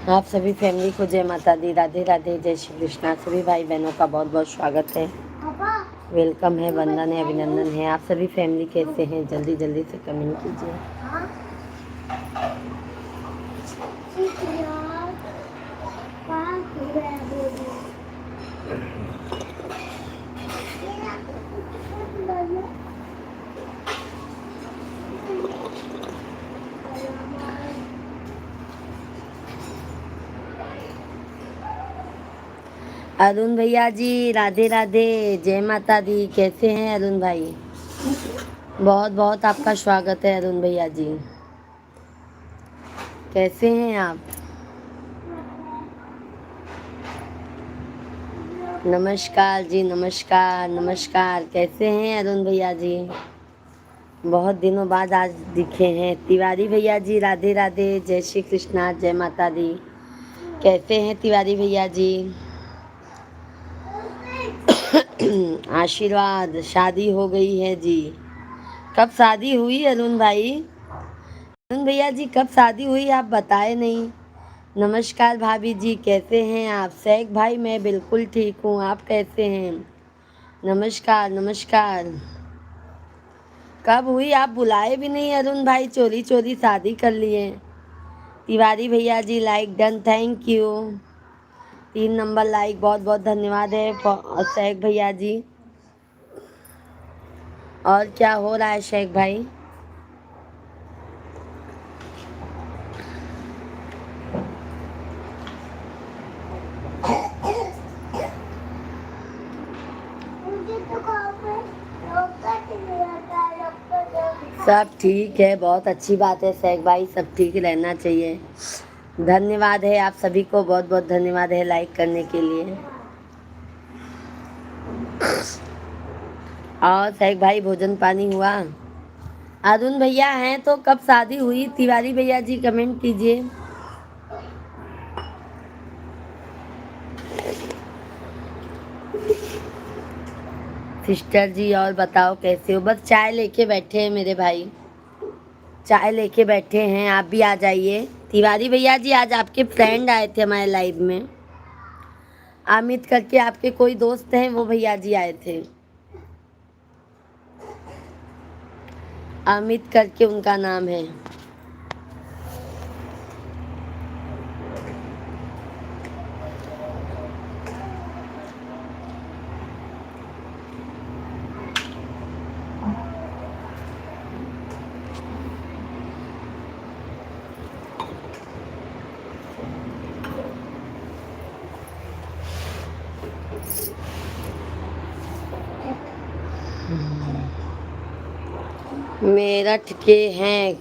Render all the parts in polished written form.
आप सभी फैमिली को जय माता दी, राधे राधे, जय श्री कृष्णा। सभी भाई बहनों का बहुत बहुत स्वागत है, वेलकम है, वंदन है, अभिनंदन है। आप सभी फैमिली कैसे हैं? जल्दी जल्दी से कमेंट कीजिए। अरुण भैया जी राधे राधे, जय माता दी। कैसे हैं अरुण भाई? बहुत बहुत आपका स्वागत है अरुण भैया जी। कैसे हैं आप? नमस्कार जी, नमस्कार नमस्कार। कैसे हैं अरुण भैया जी? बहुत दिनों बाद आज दिखे हैं। तिवारी भैया जी राधे राधे, जय श्री कृष्णा, जय माता दी। कैसे हैं तिवारी भैया जी? आशीर्वाद। शादी हो गई है जी। कब शादी हुई अरुण भाई? अरुण भैया जी कब शादी हुई आप बताए नहीं। नमस्कार भाभी जी, कैसे हैं आप? शेख भाई मैं बिल्कुल ठीक हूँ, आप कैसे हैं? नमस्कार नमस्कार। कब हुई आप बुलाए भी नहीं अरुण भाई, चोरी चोरी शादी कर लिए। तिवारी भैया ji like done, thank you. 3 number like, बहुत बहुत धन्यवाद है शेख भैया जी। और क्या हो रहा है शेख भाई? सब ठीक है, बहुत अच्छी बात है शेख भाई, सब ठीक रहना चाहिए। धन्यवाद है आप सभी को, बहुत बहुत धन्यवाद है लाइक करने के लिए। और शेख भाई भोजन पानी हुआ? अरुण भैया हैं तो कब शादी हुई? तिवारी भैया जी कमेंट कीजिए। सिस्टर जी और बताओ कैसे हो? बस चाय लेके बैठे हैं मेरे भाई, चाय लेके बैठे हैं, आप भी आ जाइए। तिवारी भैया जी आज आपके फ्रेंड आए थे हमारे लाइव में, अमित करके आपके कोई दोस्त हैं, वो भैया जी आए थे। अमित करके उनका नाम है। मेरठ के हैं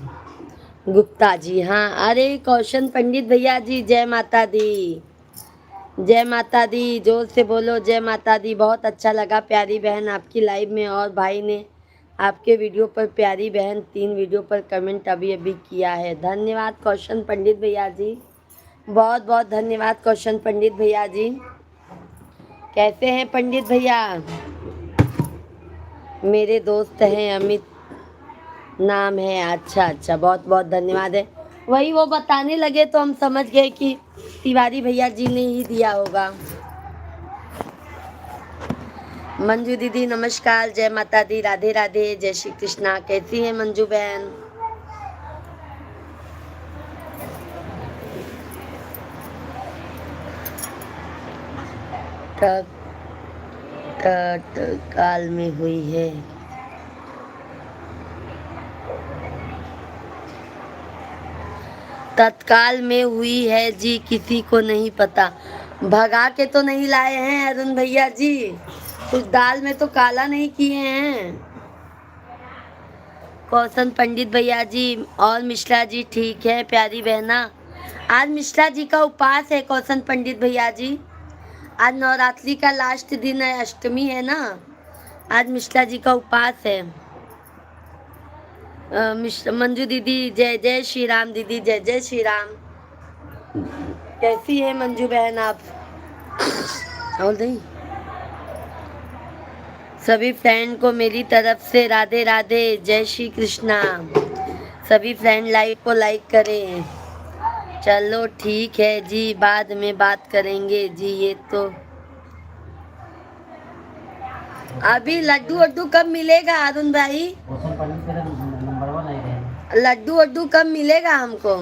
गुप्ता जी, हाँ। अरे कौशन पंडित भैया जी जय माता दी, जय माता दी, जोर से बोलो जय माता दी। बहुत अच्छा लगा प्यारी बहन आपकी लाइव में, और भाई ने आपके वीडियो पर, प्यारी बहन 3 वीडियो पर कमेंट अभी अभी किया है। धन्यवाद कौशन पंडित भैया जी, बहुत बहुत धन्यवाद कौशन पंडित भैया जी। कैसे हैं पंडित भैया? मेरे दोस्त हैं अमित नाम है। अच्छा अच्छा, बहुत बहुत धन्यवाद है। वही वो बताने लगे तो हम समझ गए कि तिवारी भैया जी ने ही दिया होगा। मंजू दीदी नमस्कार, जय माता दी, राधे राधे, जय श्री कृष्णा। कैसी है मंजू बहन? तत्काल में हुई है। तत्काल में हुई है जी, किसी को नहीं पता। भगा के तो नहीं लाए हैं अरुण भैया जी, कुछ दाल में तो काला नहीं किए हैं। कौशन पंडित भैया जी और मिश्रा जी ठीक है प्यारी बहना। आज मिश्रा जी का उपवास है कौशन पंडित भैया जी, आज नवरात्रि का लास्ट दिन है, अष्टमी है ना, आज मिश्रा जी का उपवास है। मंजू दीदी जय जय श्री राम, दीदी जय जय श्री राम। कैसी है मंजू बहन आप? और नहीं, सभी फ्रेंड को मेरी तरफ से राधे राधे, जय श्री कृष्णा। सभी फ्रेंड लाइव को लाइक करें। चलो ठीक है जी, बाद में बात करेंगे जी। ये तो अभी लड्डू वड्डू कब मिलेगा अरुण भाई? लड्डू वड्डू कब मिलेगा हमको?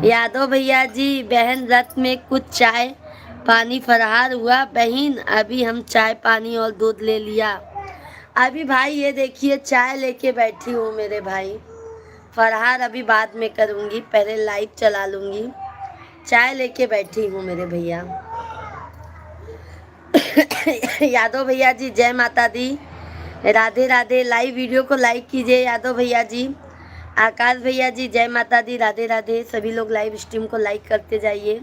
यादव भैया जी, बहन रथ में कुछ चाय पानी फरार हुआ बहन, अभी हम चाय पानी और दूध ले लिया। अभी भाई ये देखिए चाय लेके बैठी हूँ मेरे भाई। फरहार अभी बाद में करूँगी, पहले लाइट चला लूँगी। चाय लेके बैठी हूँ मेरे भैया। यादव भैया जी जय माता दी, राधे राधे। लाइव वीडियो को लाइक कीजिए यादव भैया जी। आकाश भैया जी जय माता दी, राधे राधे। सभी लोग लाइव स्ट्रीम को लाइक करते जाइए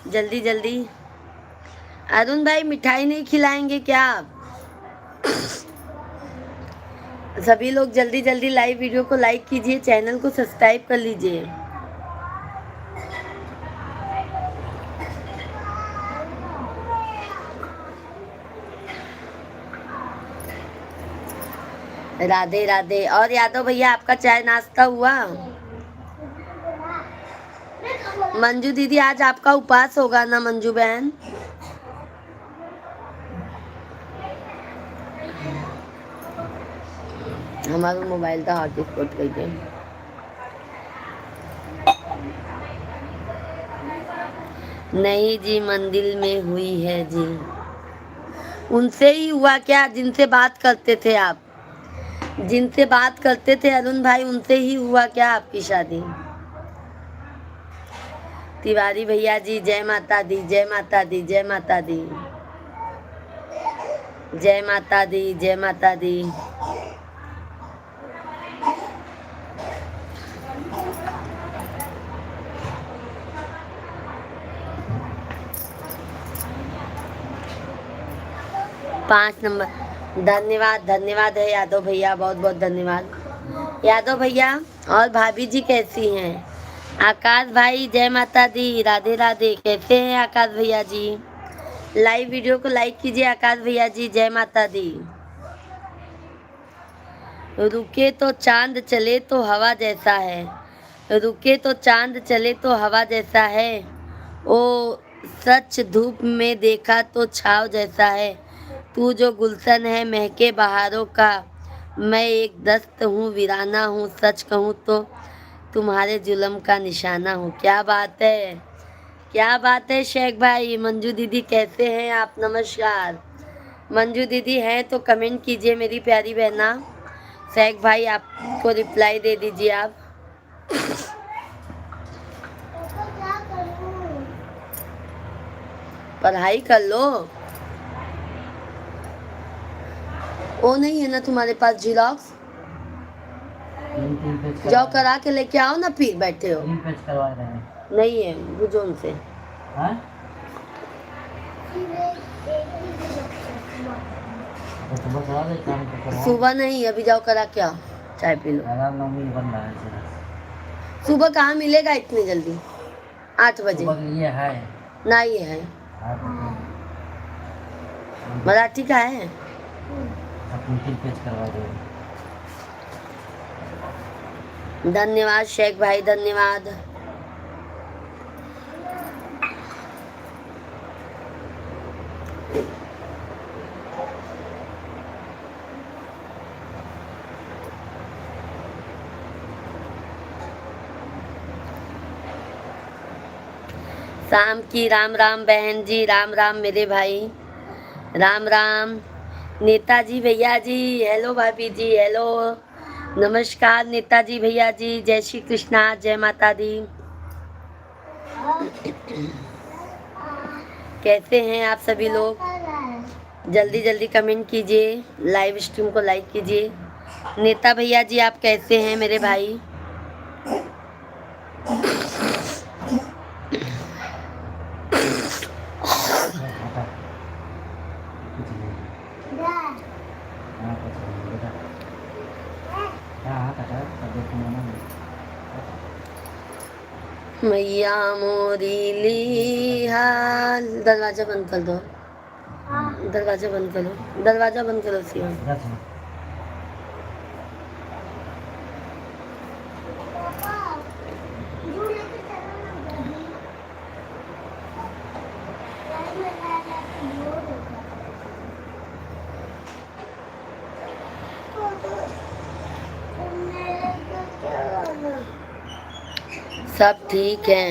जल्दी जल्दी। अरुण भाई मिठाई नहीं खिलाएंगे क्या आप? सभी लोग जल्दी जल्दी लाइव वीडियो को लाइक कीजिए, चैनल को सब्सक्राइब कर लीजिए। राधे राधे। और यादव भैया आपका चाय नाश्ता हुआ? मंजू दीदी आज आपका उपवास होगा ना मंजू बहन? हमारा मोबाइल का हॉटस्पॉट कर दे। नहीं जी, मंदिर में हुई है जी। उनसे ही हुआ क्या जिनसे बात करते थे आप? जिनसे बात करते थे अरुण भाई, उनसे ही हुआ क्या आपकी शादी? तिवारी भैया जी जय माता दी, जय माता दी, जय माता दी, जय माता दी, जय माता दी। पाँच नंबर। धन्यवाद धन्यवाद है यादव भैया, बहुत बहुत धन्यवाद यादव भैया। और भाभी जी कैसी हैं? आकाश भाई जय माता दी, राधे राधे। कैसे हैं आकाश भैया जी? लाइव वीडियो को लाइक कीजिए आकाश भैया जी, जय माता दी। रुके तो चांद चले तो हवा जैसा है, रुके तो चांद चले तो हवा जैसा है, ओ सच धूप में देखा तो छाव जैसा है। तू जो गुलशन है महके बहारों का, मैं एक दस्त हूँ वीराना हूँ, सच कहूँ तो तुम्हारे जुल्म का निशाना हूँ। क्या बात है, क्या बात है शेख भाई। मंजू दीदी कैसे हैं आप? नमस्कार। मंजू दीदी हैं तो कमेंट कीजिए मेरी प्यारी बहना। शेख भाई आपको रिप्लाई दे दीजिए आप। पढ़ाई कर लो। वो नहीं है ना तुम्हारे पास जिरोक्स? जाओ करा के लेके आओ ना, फिर बैठे हो। नहीं है, बुझो उनसे। सुबह नहीं, अभी जाओ करा के आओ, चाय पी लो। सुबह कहाँ मिलेगा इतनी जल्दी? 8 बजे ये है ना? ये है मराठी का है। धन्यवाद शेख भाई, धन्यवाद। शाम की राम राम बहन जी, राम राम मेरे भाई, राम राम। नेताजी भैया जी हेलो, भाभी जी हेलो, नमस्कार नेताजी भैया जी, जय श्री कृष्णा, जय माता दी। कैसे हैं आप सभी लोग? जल्दी जल्दी कमेंट कीजिए, लाइव स्ट्रीम को लाइक कीजिए। नेता भैया जी आप कैसे हैं मेरे भाई? मैया मोरी ली हाल। दरवाजा बंद कर दो, दरवाजा बंद करो, दरवाजा बंद करो सिया। सब ठीक है।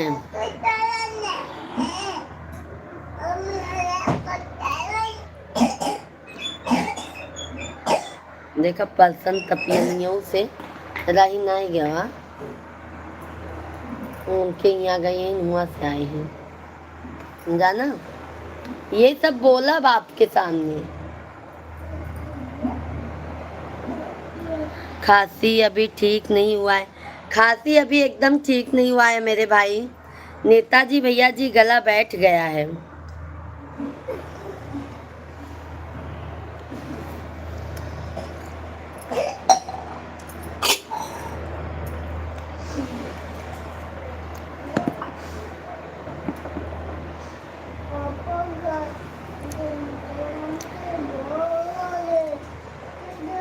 देखा पर्सन तपियनियों से रही नहीं गया, उनके यहाँ गए हैं, वहाँ से आए हैं, जाना ये सब बोला बाप के सामने। खांसी अभी ठीक नहीं हुआ है, खांसी अभी एकदम ठीक नहीं हुआ है मेरे भाई। नेताजी भैया जी गला बैठ गया है।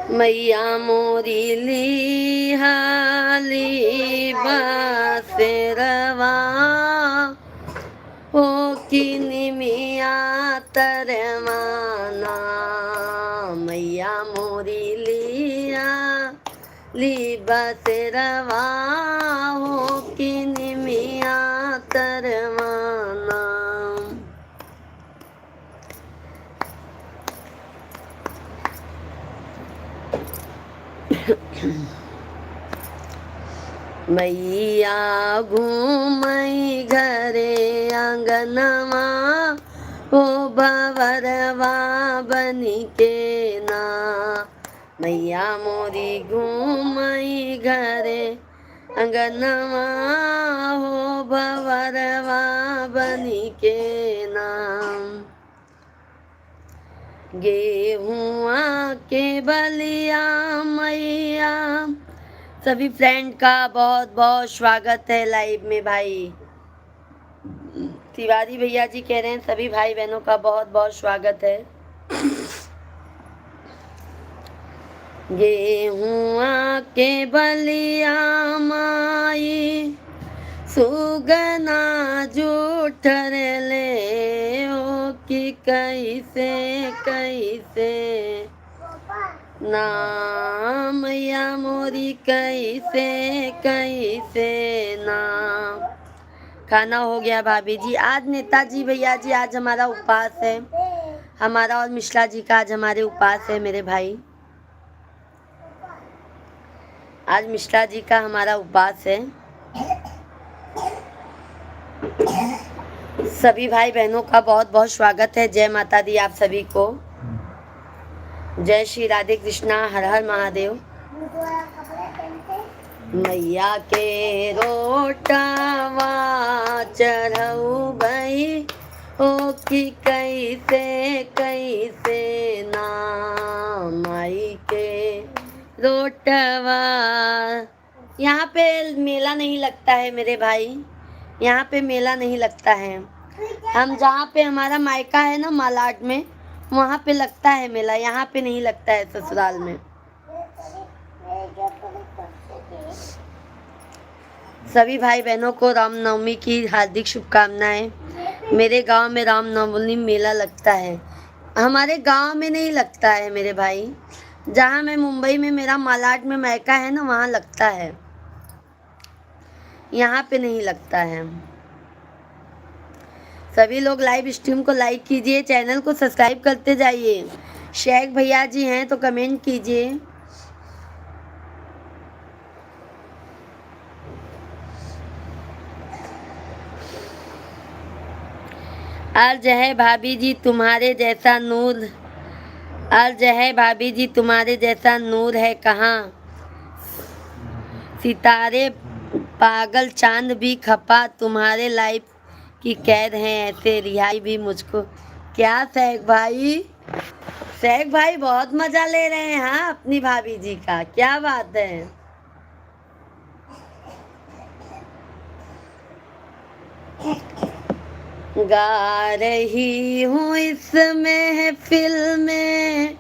मैया मोरी ली हाली बसेरवा हो कि मिया तरमाना। मैया मोरी लिया ली बसेरवा हो कि मिया तरमाना। मैया घूमई घरे आंगनवा ओ भवरवा बनी के ना। मैया मोरी घूमई घरे आंगनवा हो भवरवा बनी के नाम। गेहुआ के बलिया मैया। सभी फ्रेंड का बहुत बहुत स्वागत है लाइव में भाई। तिवारी भैया जी कह रहे हैं सभी भाई बहनों का बहुत बहुत स्वागत है। गेहुआ के बलिया माई सुगना जूठर ले ओ कि कैसे कैसे नाम या मोरी कैसे कैसे नाम। खाना हो गया भाभी जी। आज नेताजी भैया जी आज हमारा उपवास है, हमारा और मिश्रा जी का आज हमारे उपवास है मेरे भाई। आज मिश्रा जी का हमारा उपवास है। सभी भाई बहनों का बहुत बहुत स्वागत है। जय माता दी आप सभी को। जय श्री राधे कृष्णा, हर हर महादेव। मैया के रोटवा चढ़ऊ गई ओ कि कैसे कैसे नाम। माई के रोटवा। यहाँ पे मेला नहीं लगता है मेरे भाई, यहाँ पे मेला नहीं लगता है। हम जहाँ पे हमारा मायका है ना मालाड में, वहाँ पे लगता है मेला, यहाँ पे नहीं लगता है ससुराल में। सभी भाई बहनों को रामनवमी की हार्दिक शुभकामनाएं। मेरे गांव में रामनवमी मेला लगता है, हमारे गांव में नहीं लगता है मेरे भाई। जहाँ मैं मुंबई में मेरा मालाड में मायका है ना, वहाँ लगता है, यहाँ पे नहीं लगता है। सभी लोग लाइव स्ट्रीम को लाइक कीजिए, चैनल को सब्सक्राइब करते जाइए। शेख भैया जी हैं तो कमेंट कीजिए। अर्ज है भाभी जी तुम्हारे जैसा नूर, अर्ज है भाभी जी तुम्हारे जैसा नूर है कहाँ। सितारे पागल चांद भी खपा, तुम्हारे लाइफ की कैद है ऐसे रिहाई भी मुझको। क्या शेख भाई, शेख भाई बहुत मजा ले रहे हैं हाँ अपनी भाभी जी का, क्या बात है। गा रही हूँ इस महफिल में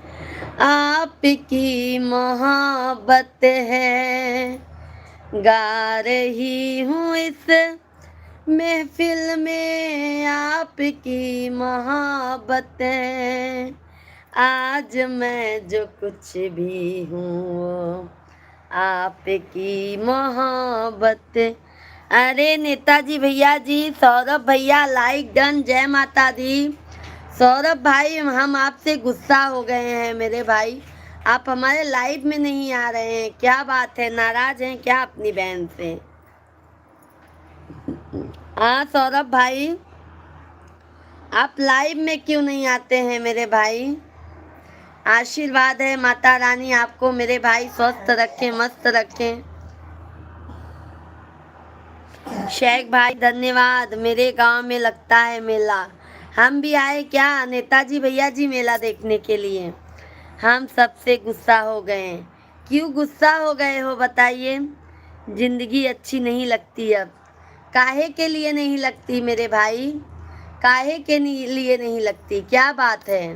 आपकी मोहब्बत है। गा रही हूँ इस महफिल में आपकी मोहब्बत है। आज मैं जो कुछ भी हूँ वो आपकी मोहब्बत। अरे नेताजी भैया जी, सौरभ भैया लाइक डन, जय माता दी। सौरभ भाई, हम आपसे गुस्सा हो गए हैं मेरे भाई, आप हमारे लाइव में नहीं आ रहे हैं, क्या बात है, नाराज हैं क्या अपनी बहन से? हाँ सौरभ भाई, आप लाइव में क्यों नहीं आते हैं मेरे भाई? आशीर्वाद है माता रानी आपको मेरे भाई, स्वस्थ रखें, मस्त रखें। शेख भाई धन्यवाद, मेरे गांव में लगता है मेला, हम भी आए क्या नेताजी भैया जी मेला देखने के लिए? हम सबसे गुस्सा हो गए। क्यों गुस्सा हो गए हो बताइए? जिंदगी अच्छी नहीं लगती अब। काहे के लिए नहीं लगती मेरे भाई? काहे के लिए नहीं लगती, क्या बात है?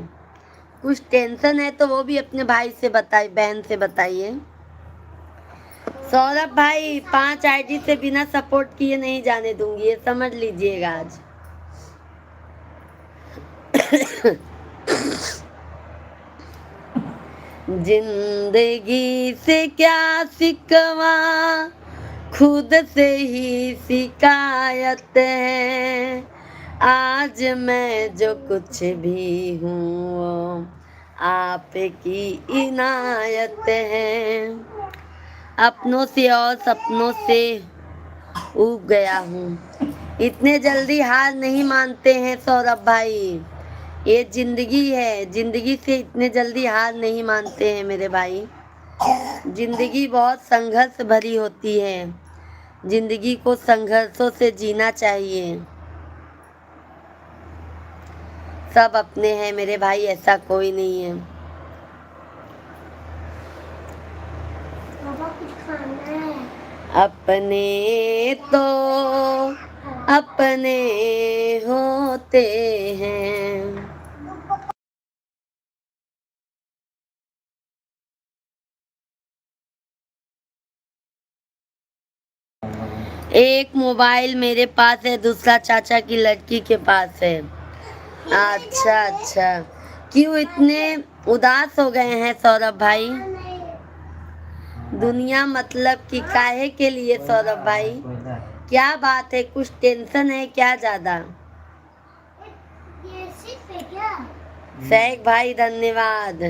कुछ टेंशन है तो वो भी अपने भाई से बताइए, बहन से बताइए। सौरभ भाई, 5 आईडी से बिना सपोर्ट किए नहीं जाने दूंगी, ये समझ लीजिएगा आज। जिंदगी से क्या सिकवा, खुद से ही शिकायत है, आज मैं जो कुछ भी हूँ वो आपकी इनायत है। अपनों से और सपनों से ऊब गया हूँ, इतने जल्दी हार नहीं मानते हैं सौरभ भाई, ये जिंदगी है, जिंदगी से इतने जल्दी हार नहीं मानते हैं मेरे भाई। जिंदगी बहुत संघर्ष भरी होती है, जिंदगी को संघर्षों से जीना चाहिए। सब अपने हैं मेरे भाई, ऐसा कोई नहीं है। कुछ खाना है। अपने तो अपने होते हैं। एक मोबाइल मेरे पास है, दूसरा चाचा की लड़की के पास है। अच्छा अच्छा, क्यों इतने उदास हो गए हैं सौरभ भाई? दुनिया मतलब कि काहे के लिए सौरभ भाई? क्या बात है, कुछ टेंशन है क्या ज्यादा? ये सिर्फ है क्या? शेख भाई धन्यवाद।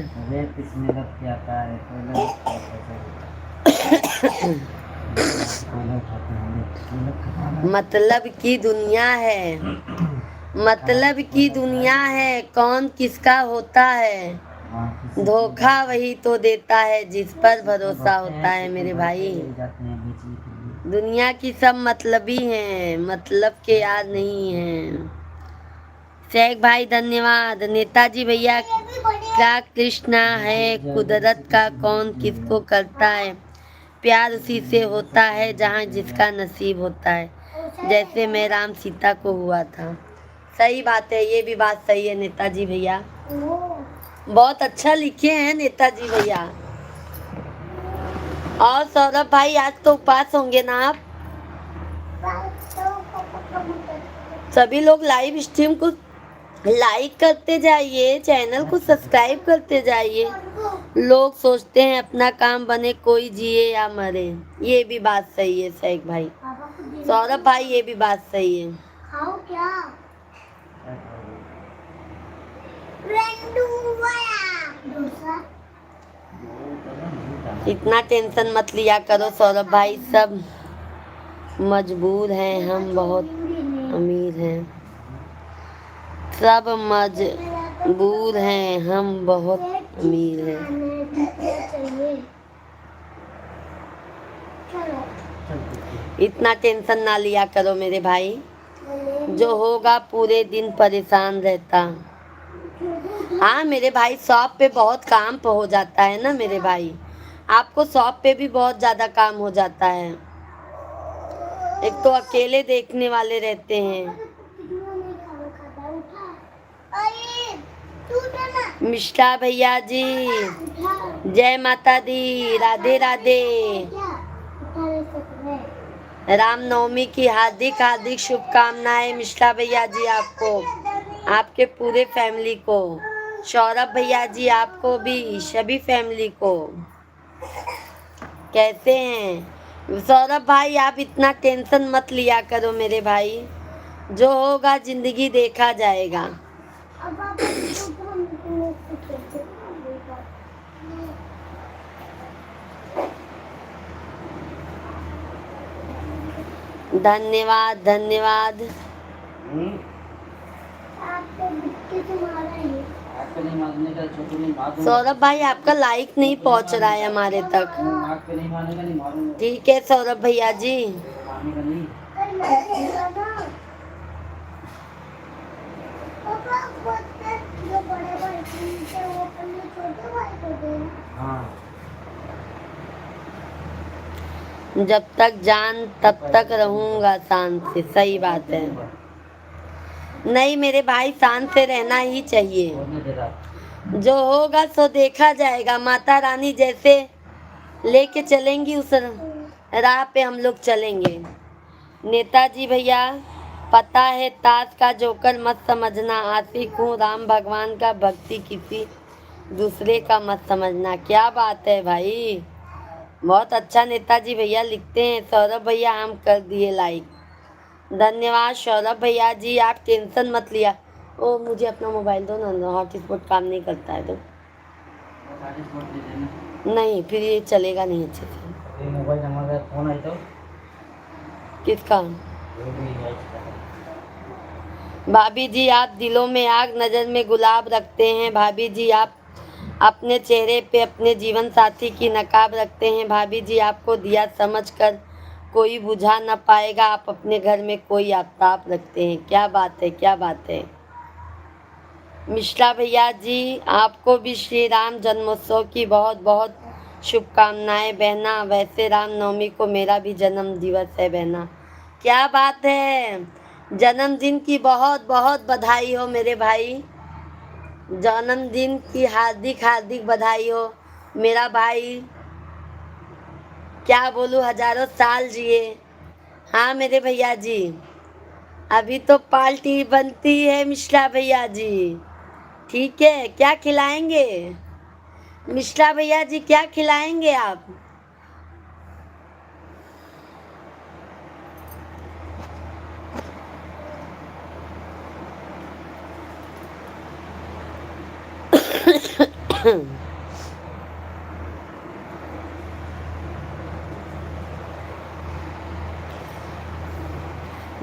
मतलब की दुनिया है, मतलब की दुनिया है, कौन किसका होता है, धोखा वही तो देता है जिस पर भरोसा होता है मेरे भाई। दुनिया की सब मतलबी हैं, मतलब के यार नहीं हैं। शेख भाई धन्यवाद। नेताजी भैया, क्या कृष्णा है कुदरत का, कौन किसको करता है, प्यार उसी से होता है जहाँ जिसका नसीब होता है, जैसे मैं राम सीता को हुआ था। सही बात है, ये भी बात सही है नेताजी भैया, बहुत अच्छा लिखे हैं नेताजी भैया। और सौरभ भाई, आज तो उपवास होंगे ना आप? सभी लोग लाइव स्ट्रीम को लाइक करते जाइए, चैनल को सब्सक्राइब करते जाइए। लोग सोचते हैं अपना काम बने, कोई जिए या मरे, ये भी बात सही है शेख भाई। सौरभ भाई, ये भी बात सही है। खाओ क्या? इतना टेंशन मत लिया करो सौरभ भाई, सब मजबूर हैं, हम बहुत अमीर हैं। सब मजबूर हैं, हम बहुत अमीर हैं। इतना टेंशन ना लिया करो मेरे भाई, जो होगा पूरे दिन परेशान रहता। हाँ मेरे भाई, शॉप पे बहुत काम हो जाता है ना मेरे भाई, आपको शॉप पे भी बहुत ज्यादा काम हो जाता है, एक तो अकेले देखने वाले रहते हैं। मिश्रा भैया जी, जय माता दी, राधे राधे। रामनवमी की हार्दिक हार्दिक शुभकामनाएं मिश्रा भैया जी, आपको, आपके पूरे फैमिली को। सौरभ भैया जी, आपको भी, सभी फैमिली को। कैसे हैं? सौरभ भाई आप इतना टेंशन मत लिया करो मेरे भाई, जो होगा जिंदगी देखा जाएगा। अब आप इसको तो हम कैसे धन्यवाद धन्यवाद। आपको बिट्टी से मारा है। आपको नहीं मारने का, छोटू नहीं मारूंगा। सौरभ भाई आपका लाइक नहीं पहुंच रहा है हमारे तक। आग पे नहीं मारने का, नहीं मारूंगा। ठीक है सौरभ भैया जी। मारने का नहीं। कल मारेगा ना। पापा बोलते जो बड़े भाई थे वो अपने छोटे भाई को दे। हाँ। जब तक जान तब तक रहूंगा शांत से, सही बात है। नहीं मेरे भाई, शांत से रहना ही चाहिए। बोलने दे रहा। जो होगा सो देखा जाएगा। माता रानी जैसे लेके चलेंगी उस राह पे हम लोग चलेंगे। नेताजी भैया, पता है ताश का जोकर मत समझना, आशिक हूँ राम भगवान का, भक्ति किसी दूसरे का मत समझना। क्या बात है भाई, बहुत अच्छा नेताजी भैया लिखते हैं। सौरभ भैया हम कर दिए लाइक, धन्यवाद सौरभ भैया जी। आप टेंशन मत लिया। ओ मुझे अपना मोबाइल दो ना, हॉटस्पॉट काम नहीं करता है तो। हॉटस्पॉट दे देना। नहीं फिर ये चलेगा नहीं अच्छे से। ये मोबाइल नंबर का फोन आई तो किसका? वो भी है इसका। भाभी जी आप दिलों में आग, नज़र में गुलाब रखते हैं। भाभी जी आप अपने चेहरे पे अपने जीवन साथी की नकाब रखते हैं। भाभी जी आपको दिया समझकर कोई बुझा न पाएगा, आप अपने घर में कोई आफ्ताब रखते हैं। क्या बात है, क्या बात है। मिश्रा भैया जी आपको भी श्री राम जन्मोत्सव की बहुत बहुत शुभकामनाएं बहना। वैसे रामनवमी को मेरा भी जन्म दिवस है बहना। क्या बात है, जन्मदिन की बहुत बहुत बधाई हो मेरे भाई। जन्मदिन की हार्दिक हार्दिक बधाई हो मेरा भाई। क्या बोलूं, हजारों साल जिए। हाँ मेरे भैया जी, अभी तो पार्टी बनती है मिश्रा भैया जी। ठीक है, क्या खिलाएंगे मिश्रा भैया जी, क्या खिलाएंगे आप?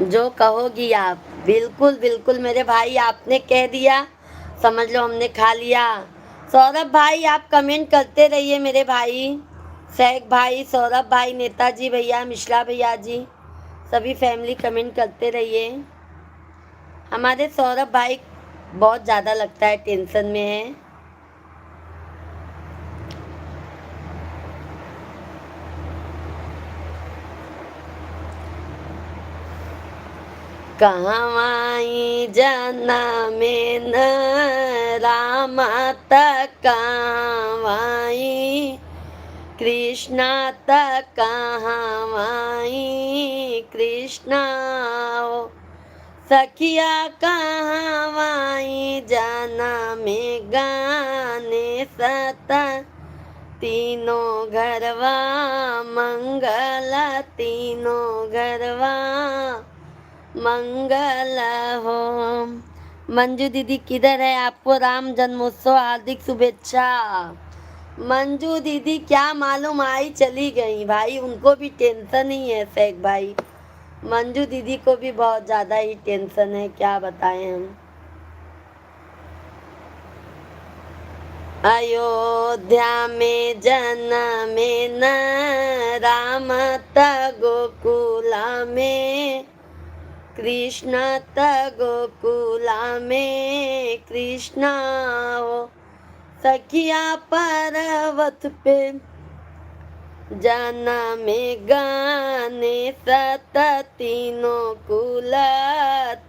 जो कहोगी आप। बिल्कुल बिल्कुल मेरे भाई, आपने कह दिया समझ लो हमने खा लिया। सौरभ भाई आप कमेंट करते रहिए मेरे भाई। सैक भाई, सौरभ भाई, नेताजी भैया, मिश्रा भैया जी, सभी फैमिली कमेंट करते रहिए। हमारे सौरभ भाई बहुत ज़्यादा लगता है टेंशन में है। कहवाई जना में न रामा तकावाई, कृष्णा तकावाई कृष्णा ओ सखिया कहवाई जना में गाने सता, तीनों घरवा मंगल, तीनों घरवा मंगल हो। मंजू दीदी किधर है? आपको राम जन्मोत्सव हार्दिक शुभेच्छा। मंजू दीदी क्या मालूम आई चली गई भाई, उनको भी टेंशन ही है सैक भाई। मंजू दीदी को भी बहुत ज़्यादा ही टेंशन है, क्या बताएं हम। अयोध्या में जन्मे न राम त गोकुला में, कृष्ण त गोकुला में कृष्णा हो। सखिया पर्वत पे जन्मे गाने सत, तीनों कुल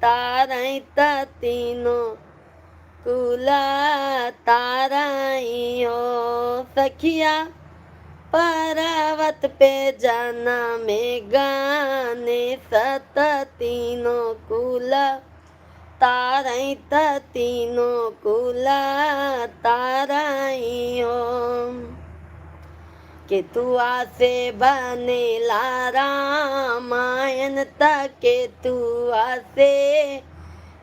तारई त, तीनों कुल तारई हो। सखिया पर्वत पे जन्मे गाने सत, तीनों कुल तारई त, तीनों कुल तारई हो। केतुआ से बनेला रामायण त केतुआ से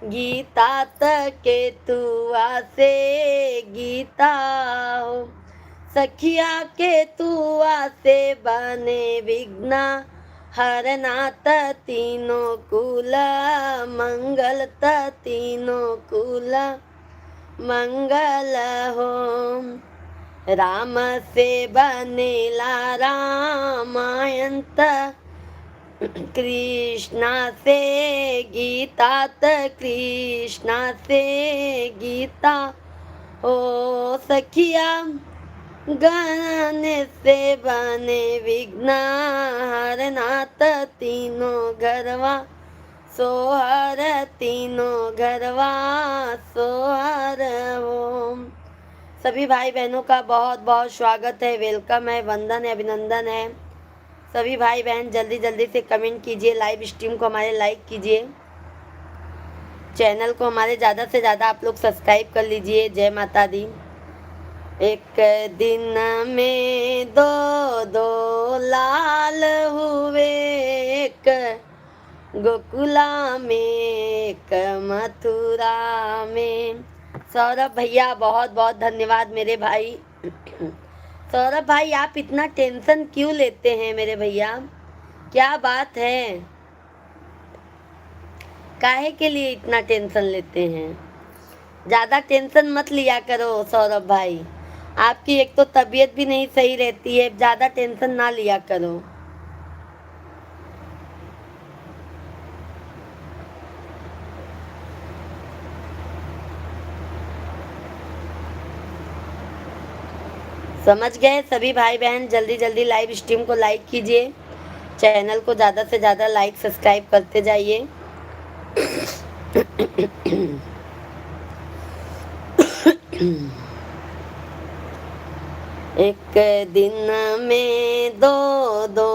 गीता त केतुआ से गीता हो। सखिया केतुआ से बने विघ्न हरनाथ तीनों कुल मंगल त तीनों कुल मंगल हो। राम से बनेला रामायण त कृष्णा से गीता त कृष्णा से गीता हो। सखिया गाने से बने विघ्न हरनाथ तीनों घरवा सोहर तीनों घरवा सोहर हो। सभी भाई बहनों का बहुत बहुत स्वागत है, वेलकम है, वंदन है, अभिनंदन है। सभी भाई बहन जल्दी जल्दी से कमेंट कीजिए, लाइव स्ट्रीम को हमारे लाइक कीजिए, चैनल को हमारे ज़्यादा से ज़्यादा आप लोग सब्सक्राइब कर लीजिए। जय माता दी। एक दिन में दो दो लाल हुए, एक गोकुला में एक मथुरा में। सौरभ भैया बहुत बहुत धन्यवाद मेरे भाई। सौरभ भाई आप इतना टेंशन क्यों लेते हैं मेरे भैया, क्या बात है, काहे के लिए इतना टेंशन लेते हैं? ज़्यादा टेंशन मत लिया करो सौरभ भाई, आपकी एक तो तबीयत भी नहीं सही रहती है, ज़्यादा टेंशन ना लिया करो। समझ गए सभी भाई बहन, जल्दी जल्दी लाइव स्ट्रीम को लाइक कीजिए, चैनल को ज़्यादा से ज़्यादा लाइक सब्सक्राइब करते जाइए। एक दिन में दो दो,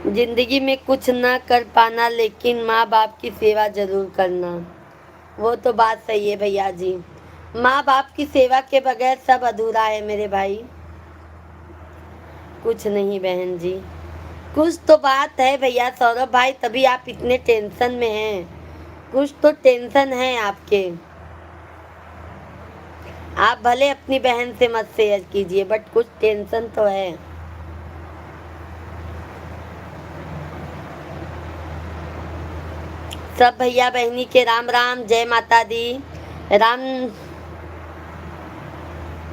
जिंदगी में कुछ ना कर पाना लेकिन माँ बाप की सेवा जरूर करना, वो तो बात सही है भैया जी। माँ बाप की सेवा के बगैर सब अधूरा है मेरे भाई। कुछ नहीं बहन जी, कुछ तो बात है भैया सौरभ भाई, तभी आप इतने टेंशन में हैं, कुछ तो टेंशन है आपके। आप भले अपनी बहन से मत शेयर कीजिए बट कुछ टेंशन तो है। सब भैया बहनी के राम राम, जय माता दी। राम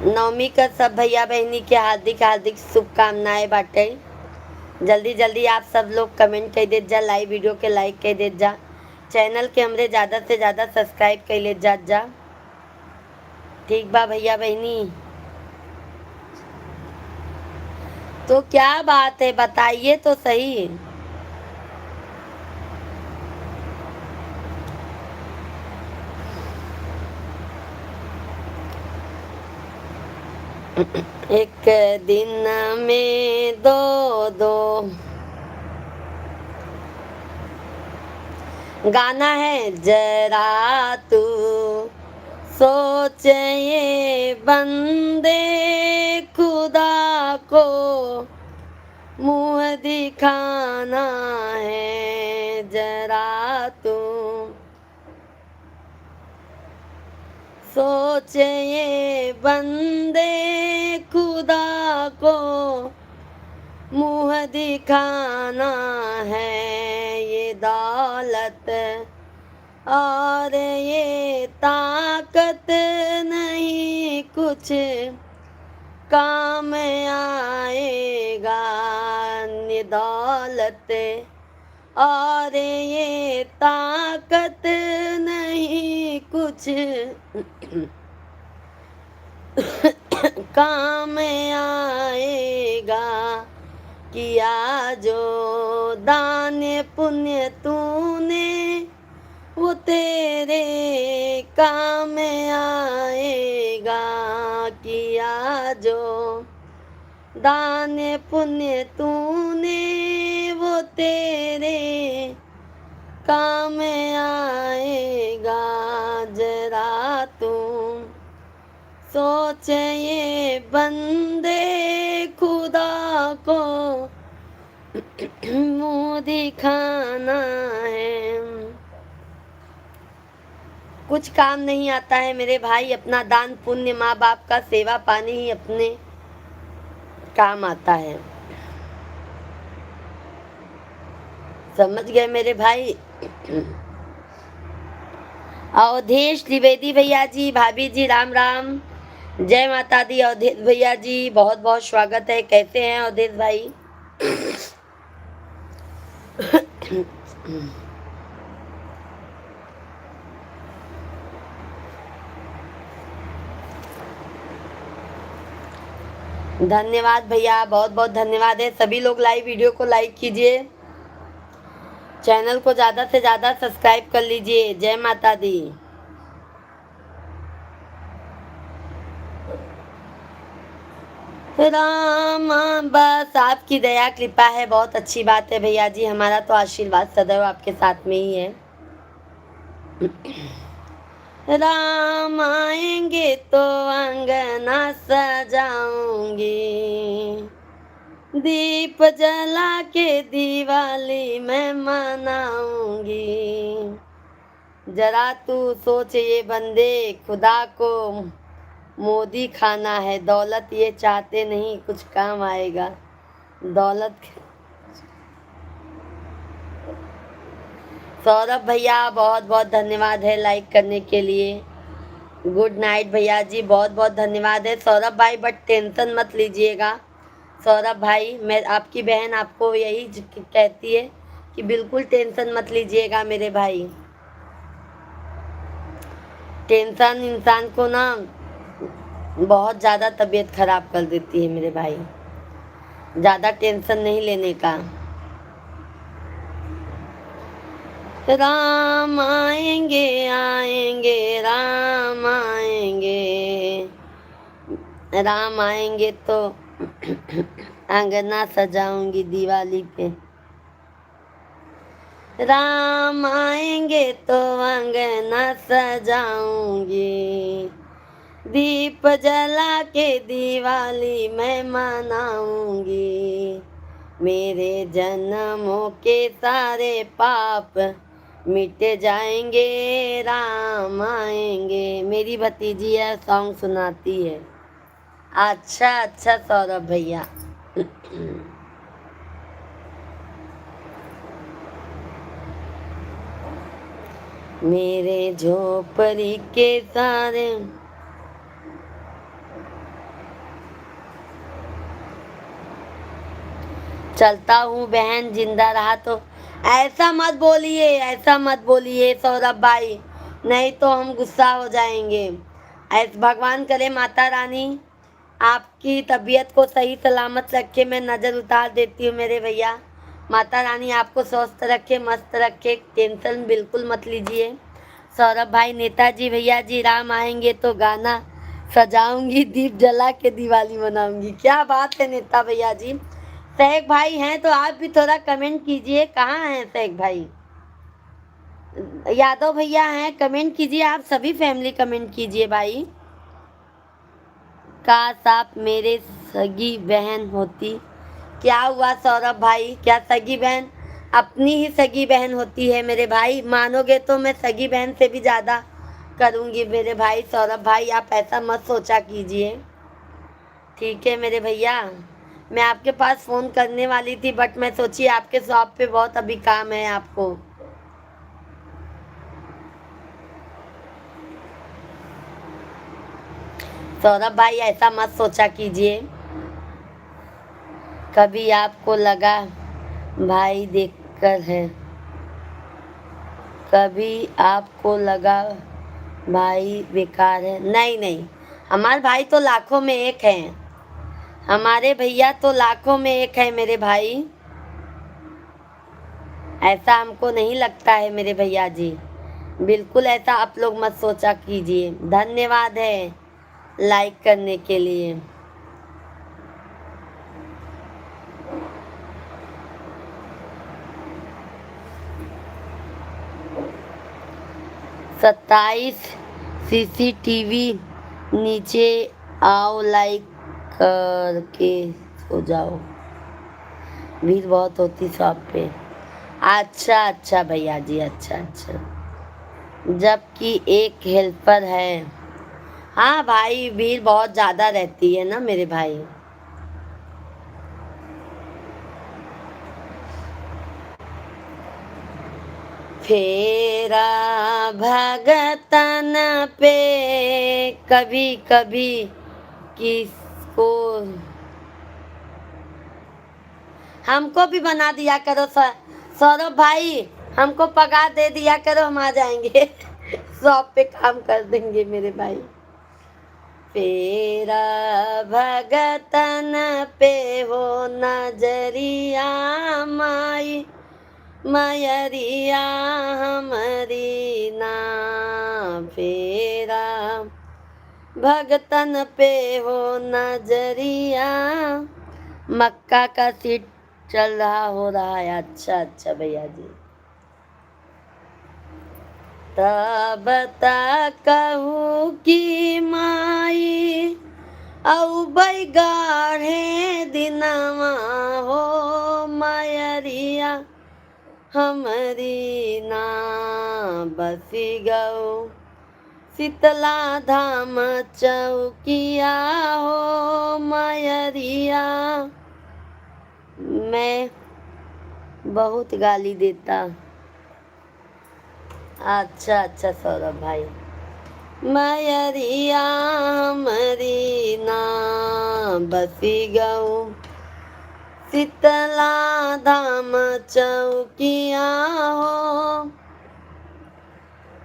नवमी का सब भैया बहनी के हार्दिक हार्दिक शुभकामनाएं बाटे। जल्दी जल्दी आप सब लोग कमेंट कर दे जा, लाइव वीडियो के लाइक कर दे जा, चैनल के हमरे ज़्यादा से ज़्यादा सब्सक्राइब कर ले जा। ठीक बा भैया बहनी, तो क्या बात है बताइए तो सही। एक दिन में दो दो, गाना है जरा तू सोच ये बंदे खुदा को मुँह दिखाना है, जरा तू सोच ये बंदे खुदा को मुँह दिखाना है। ये दौलत और ये ताकत नहीं कुछ काम आएगा, ये दौलत और ये ताकत नहीं कुछ काम आएगा। किया जो दान पुण्य तूने वो तेरे काम आएगा। किया जो दान पुण्य तूने वो तेरे काम आएगा। जरा तुम सोच ये बंदे को मुंह दिखाना है। कुछ काम नहीं आता है मेरे भाई, अपना दान पुण्य, माँ बाप का सेवा पानी ही अपने काम आता है। समझ गए मेरे भाई। अवधेश द्विवेदी भैया जी, भाभी जी, राम राम, जय माता दी। अवधेश भैया जी बहुत बहुत स्वागत है। कैसे हैं अवधेश भाई? धन्यवाद भैया, बहुत बहुत धन्यवाद है। सभी लोग लाइव वीडियो को लाइक कीजिए, चैनल को ज़्यादा से ज़्यादा सब्सक्राइब कर लीजिए। जय माता दी। राम, बस आपकी दया कृपा है, बहुत अच्छी बात है भैया जी। हमारा तो आशीर्वाद सदैव आपके साथ में ही है। राम आएंगे तो अंगना सजाऊंगी, दीप जला के दिवाली मैं मनाऊंगी। जरा तू सोच ये बंदे, खुदा को मोदी खाना है, दौलत ये चाहते नहीं कुछ काम आएगा। दौलत। सौरभ भैया बहुत बहुत धन्यवाद है लाइक करने के लिए। गुड नाइट भैया जी, बहुत बहुत धन्यवाद है सौरभ भाई, बट टेंशन मत लीजिएगा सौरभ भाई। मैं आपकी बहन आपको यही कहती है कि बिल्कुल टेंशन मत लीजिएगा मेरे भाई। टेंशन इंसान को ना बहुत ज़्यादा तबीयत खराब कर देती है मेरे भाई। ज़्यादा टेंशन नहीं लेने का। राम आएंगे आएंगे राम आएंगे, राम आएंगे तो अंगना सजाऊंगी दिवाली पे। राम आएंगे तो अंगना सजाऊंगी, दीप जला के दिवाली मैं मनाऊंगी। मेरे जन्मों के सारे पाप मिट जाएंगे, राम आएंगे। मेरी भतीजी है, सॉन्ग सुनाती है। अच्छा अच्छा सौरभ भैया। मेरे झोपड़ी के सारे चलता हूँ बहन, जिंदा रहा तो। ऐसा मत बोलिए, ऐसा मत बोलिए सौरभ भाई, नहीं तो हम गुस्सा हो जाएंगे। ऐसा भगवान करे माता रानी आपकी तबीयत को सही सलामत रखे। मैं नज़र उतार देती हूँ मेरे भैया। माता रानी आपको स्वस्थ रखे, मस्त रखे, टेंशन बिल्कुल मत लीजिए सौरभ भाई। नेताजी भैया जी, राम आएंगे तो गाना सजाऊंगी, दीप जला के दिवाली मनाऊंगी। क्या बात है नेता भैया जी। शेख भाई हैं तो आप भी थोड़ा कमेंट कीजिए, कहाँ हैं शेख भाई? यादव भैया हैं, कमेंट कीजिए। आप सभी फैमिली कमेंट कीजिए भाई। काश आप मेरे सगी बहन होती। क्या हुआ सौरभ भाई, क्या सगी बहन? अपनी ही सगी बहन होती है मेरे भाई। मानोगे तो मैं सगी बहन से भी ज़्यादा करूँगी मेरे भाई। सौरभ भाई आप ऐसा मत सोचा कीजिए, ठीक है मेरे भैया। मैं आपके पास फ़ोन करने वाली थी, बट मैं सोची आपके शॉप पे बहुत अभी काम है आपको। सौरभ भाई ऐसा मत सोचा कीजिए। कभी आपको लगा भाई देखकर है, कभी आपको लगा भाई बेकार है। नहीं नहीं, हमारे भाई तो लाखों में एक हैं, हमारे भैया तो लाखों में एक है मेरे भाई। ऐसा हमको नहीं लगता है मेरे भैया जी, बिल्कुल ऐसा आप लोग मत सोचा कीजिए। धन्यवाद है लाइक करने के लिए। सत्ताईस CCTV नीचे आओ, लाइक करके सो जाओ। भीड़ बहुत होती शॉप पे। अच्छा अच्छा भैया जी, अच्छा अच्छा। जबकि एक हेल्पर है। हाँ भाई, भीड़ बहुत ज़्यादा रहती है ना मेरे भाई। फेरा भगतन पे कभी कभी किसको, हमको भी बना दिया करो सौरभ भाई, हमको पगार दे दिया करो, हम आ जाएंगे शॉप पे काम कर देंगे मेरे भाई। फेरा भगतन पे हो नजरिया माई, मयरिया हमारी ना। फेरा भगतन पे हो नजरिया। मक्का का सीड चल रहा हो रहा है। अच्छा अच्छा भैया जी। तब तक कहूँ की माई औ बैगाढ़े दिनवा हो मयरिया हमरी ना। बसी गौ शीतला धाम चौकिया हो मयरिया। मैं बहुत गाली देता। अच्छा अच्छा सौरभ भाई। मयरिया हमरी ना बसी गऊ शीतला धाम चौकिया हो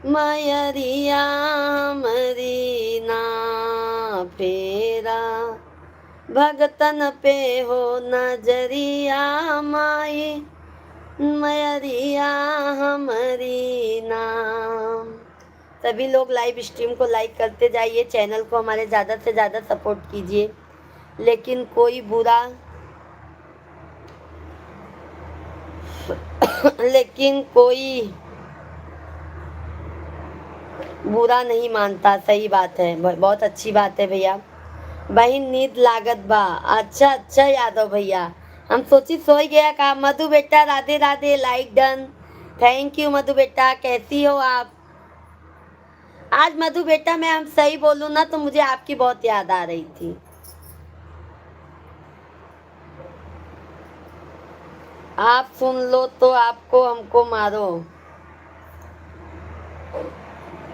मयरिया हमरी ना। फेरा भगतन पे हो नजरिया माई, मयरिया हमारी नाम। सभी लोग लाइव स्ट्रीम को लाइक करते जाइए, चैनल को हमारे ज़्यादा से ज़्यादा सपोर्ट कीजिए। लेकिन कोई बुरा लेकिन कोई बुरा नहीं मानता। सही बात है, बहुत अच्छी बात है भैया। बहन नींद लागत बा। अच्छा अच्छा यादव भैया, हम सोची सोई गया का। मधु बेटा Radhe Radhe, like done, thank you Madhu बेटा। कैसी हो आप? आज मधु बेटा मैं हम सही बोलूं ना तो मुझे आपकी बहुत याद आ रही थी। आप सुन लो तो आपको हमको मारो।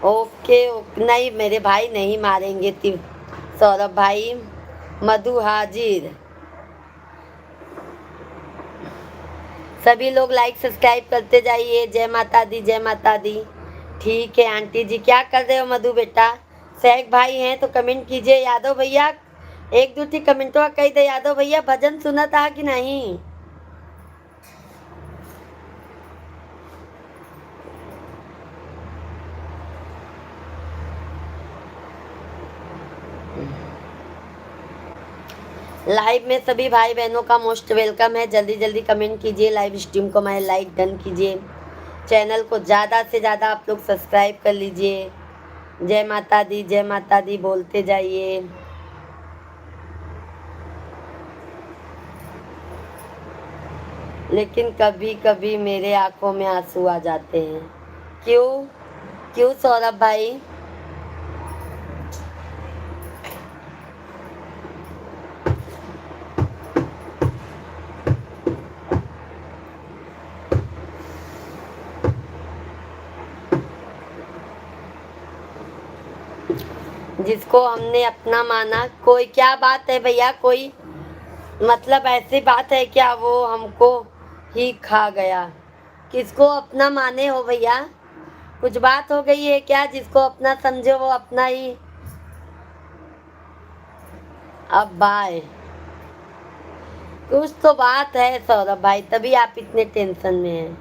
ओके ओके, नहीं मेरे भाई नहीं मारेंगे। सौरभ भाई, मधु हाजिर। सभी लोग लाइक सब्सक्राइब करते जाइए। जय माता दी, जय माता दी। ठीक है आंटी जी, क्या कर रहे हो मधु बेटा? सहक भाई हैं तो कमेंट कीजिए। यादव भैया एक दो ठी कमेंटवा कही दे। यादव भैया भजन सुना था कि नहीं? लाइव में सभी भाई बहनों का मोस्ट वेलकम है। जल्दी जल्दी कमेंट कीजिए, लाइव स्ट्रीम को हमारे लाइक डन कीजिए, चैनल को ज़्यादा से ज़्यादा आप लोग सब्सक्राइब कर लीजिए। जय माता दी, जय माता दी बोलते जाइए। लेकिन कभी कभी मेरे आंखों में आंसू आ जाते हैं। क्यों क्यों सौरभ भाई? जिसको हमने अपना माना, कोई क्या बात है भैया? कोई मतलब ऐसी बात है क्या वो हमको ही खा गया? किसको अपना माने हो भैया? कुछ बात हो गई है क्या? जिसको अपना समझे वो अपना ही। अब बाय, कुछ तो बात है सौरभ भाई, तभी आप इतने टेंशन में हैं।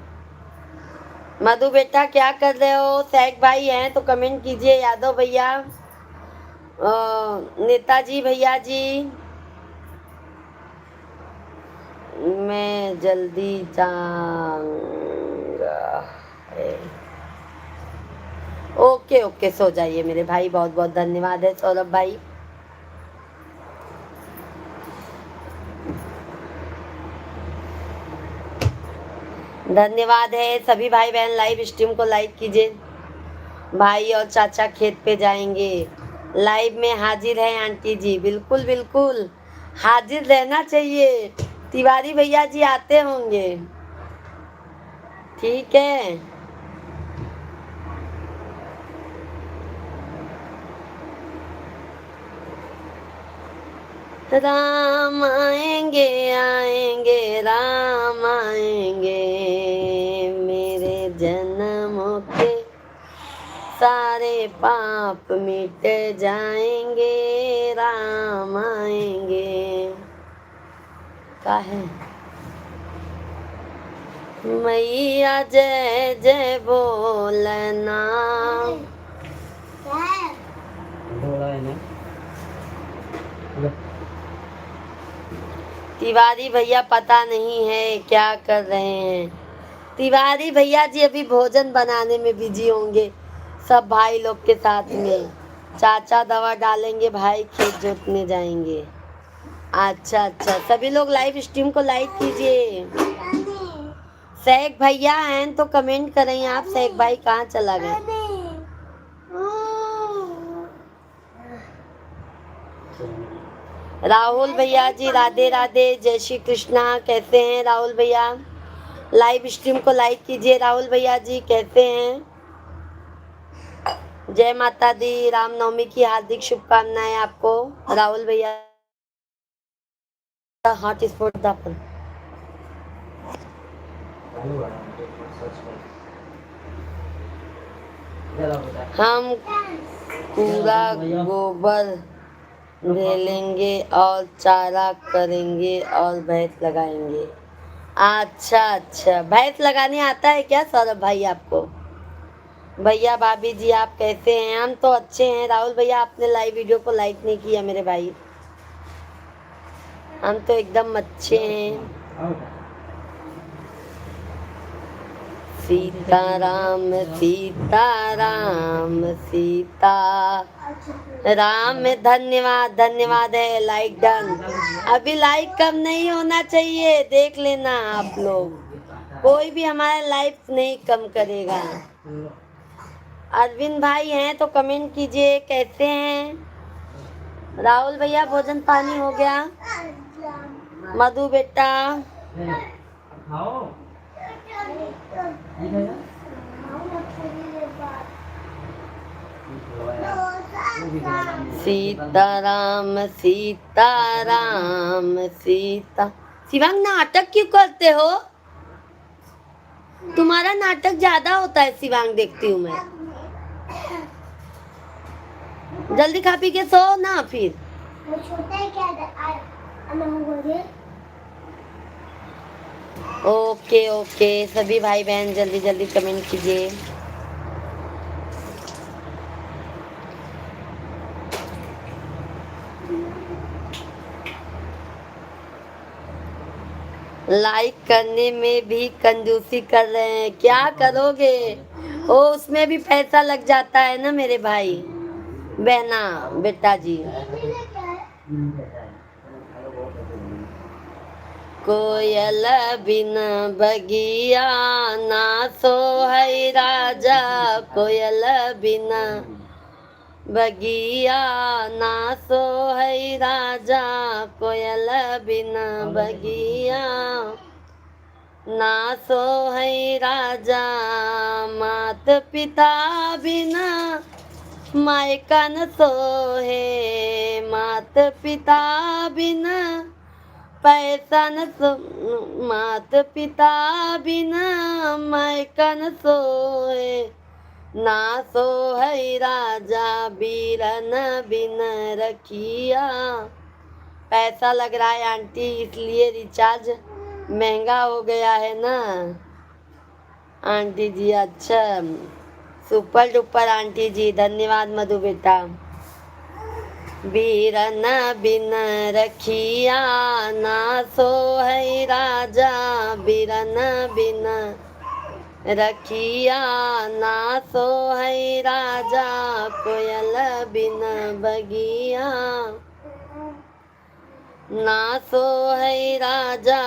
मधु बेटा क्या कर रहे हो? सहक भाई हैं तो कमेंट कीजिए। यादव भैया, नेताजी भैया जी, मैं जल्दी जाऊंगा। ओके ओके, सो जाइए मेरे भाई। बहुत बहुत धन्यवाद है सौरभ भाई। धन्यवाद है सभी भाई बहन, लाइव स्ट्रीम को लाइक कीजिए। भाई और चाचा खेत पे जाएंगे, लाइव में हाजिर है आंटी जी। बिल्कुल बिल्कुल हाजिर रहना चाहिए। तिवारी भैया जी आते होंगे, ठीक है। राम आएंगे आएंगे राम आएंगे, मेरे जन्मों के सारे पाप मिट जाएंगे, राम आएंगे। का है मैया जय जय बोलना। बोला है ना। तिवारी भैया पता नहीं है क्या कर रहे हैं। तिवारी भैया जी अभी भोजन बनाने में बिजी होंगे सब भाई लोग के साथ में। चाचा दवा डालेंगे, भाई खेत जोतने जाएंगे। अच्छा अच्छा, सभी लोग लाइव स्ट्रीम को लाइक कीजिए। सैक भैया हैं तो कमेंट करें आप। सैक भाई कहाँ चला गए? राहुल भैया जी राधे राधे, जय श्री कृष्णा। कैसे हैं राहुल भैया? लाइव स्ट्रीम को लाइक कीजिए। राहुल भैया जी कैसे हैं? जय माता दी, रामनवमी की हार्दिक शुभकामनाएं आपको राहुल भैया। हॉट स्पॉट दापन हम पूरा गोबर ढेलेंगे और चारा करेंगे और भैंस लगाएंगे। अच्छा अच्छा, भैंस लगाने आता है क्या सौरभ भाई आपको? भैया भाभी जी आप कैसे हैं? हम तो अच्छे हैं। राहुल भैया आपने लाइव वीडियो को लाइक नहीं किया मेरे भाई। हम तो एकदम अच्छे हैं। सीताराम सीताराम सीता राम। धन्यवाद धन्यवाद है, लाइक डन। अभी लाइक कम नहीं होना चाहिए, देख लेना आप लोग। कोई भी हमारा लाइक नहीं कम करेगा। अरविंद भाई हैं तो कमेंट कीजिए कैसे हैं। राहुल भैया भोजन पानी हो गया? मधु बेटा सीताराम सीताराम सीता। शिवांग नाटक क्यों करते हो? तुम्हारा नाटक ज्यादा होता है शिवांग, देखती हूँ मैं। जल्दी खा पी के सो ना फिर। ओके ओके, सभी भाई बहन जल्दी जल्दी कमेंट कीजिए। लाइक करने में भी कंजूसी कर रहे हैं, क्या करोगे? ओ उसमें भी पैसा लग जाता है ना मेरे भाई बहना बेटा जी। कोयल बिन बगिया ना सोहै राजा, कोयल बिन बगिया ना सोहै राजा, कोयल बिन बगिया ना सोहै राजा। मात पिता बिना मायका न सोहे, मात पिता बिना पैसा न सो, मात पिता बिना मायका न सोए, ना सोहै राजा बीरन बिन रखिया। पैसा लग रहा है आंटी, इसलिए रिचार्ज महंगा हो गया है ना आंटी जी। अच्छा सुपर डुपर आंटी जी, धन्यवाद मधु बेटा। बीरन बिन रखिया ना सोहै राजा, बीरन बिन रखिया ना सोहै राजा, कोयल बिन बगिया। ना सोहै राजा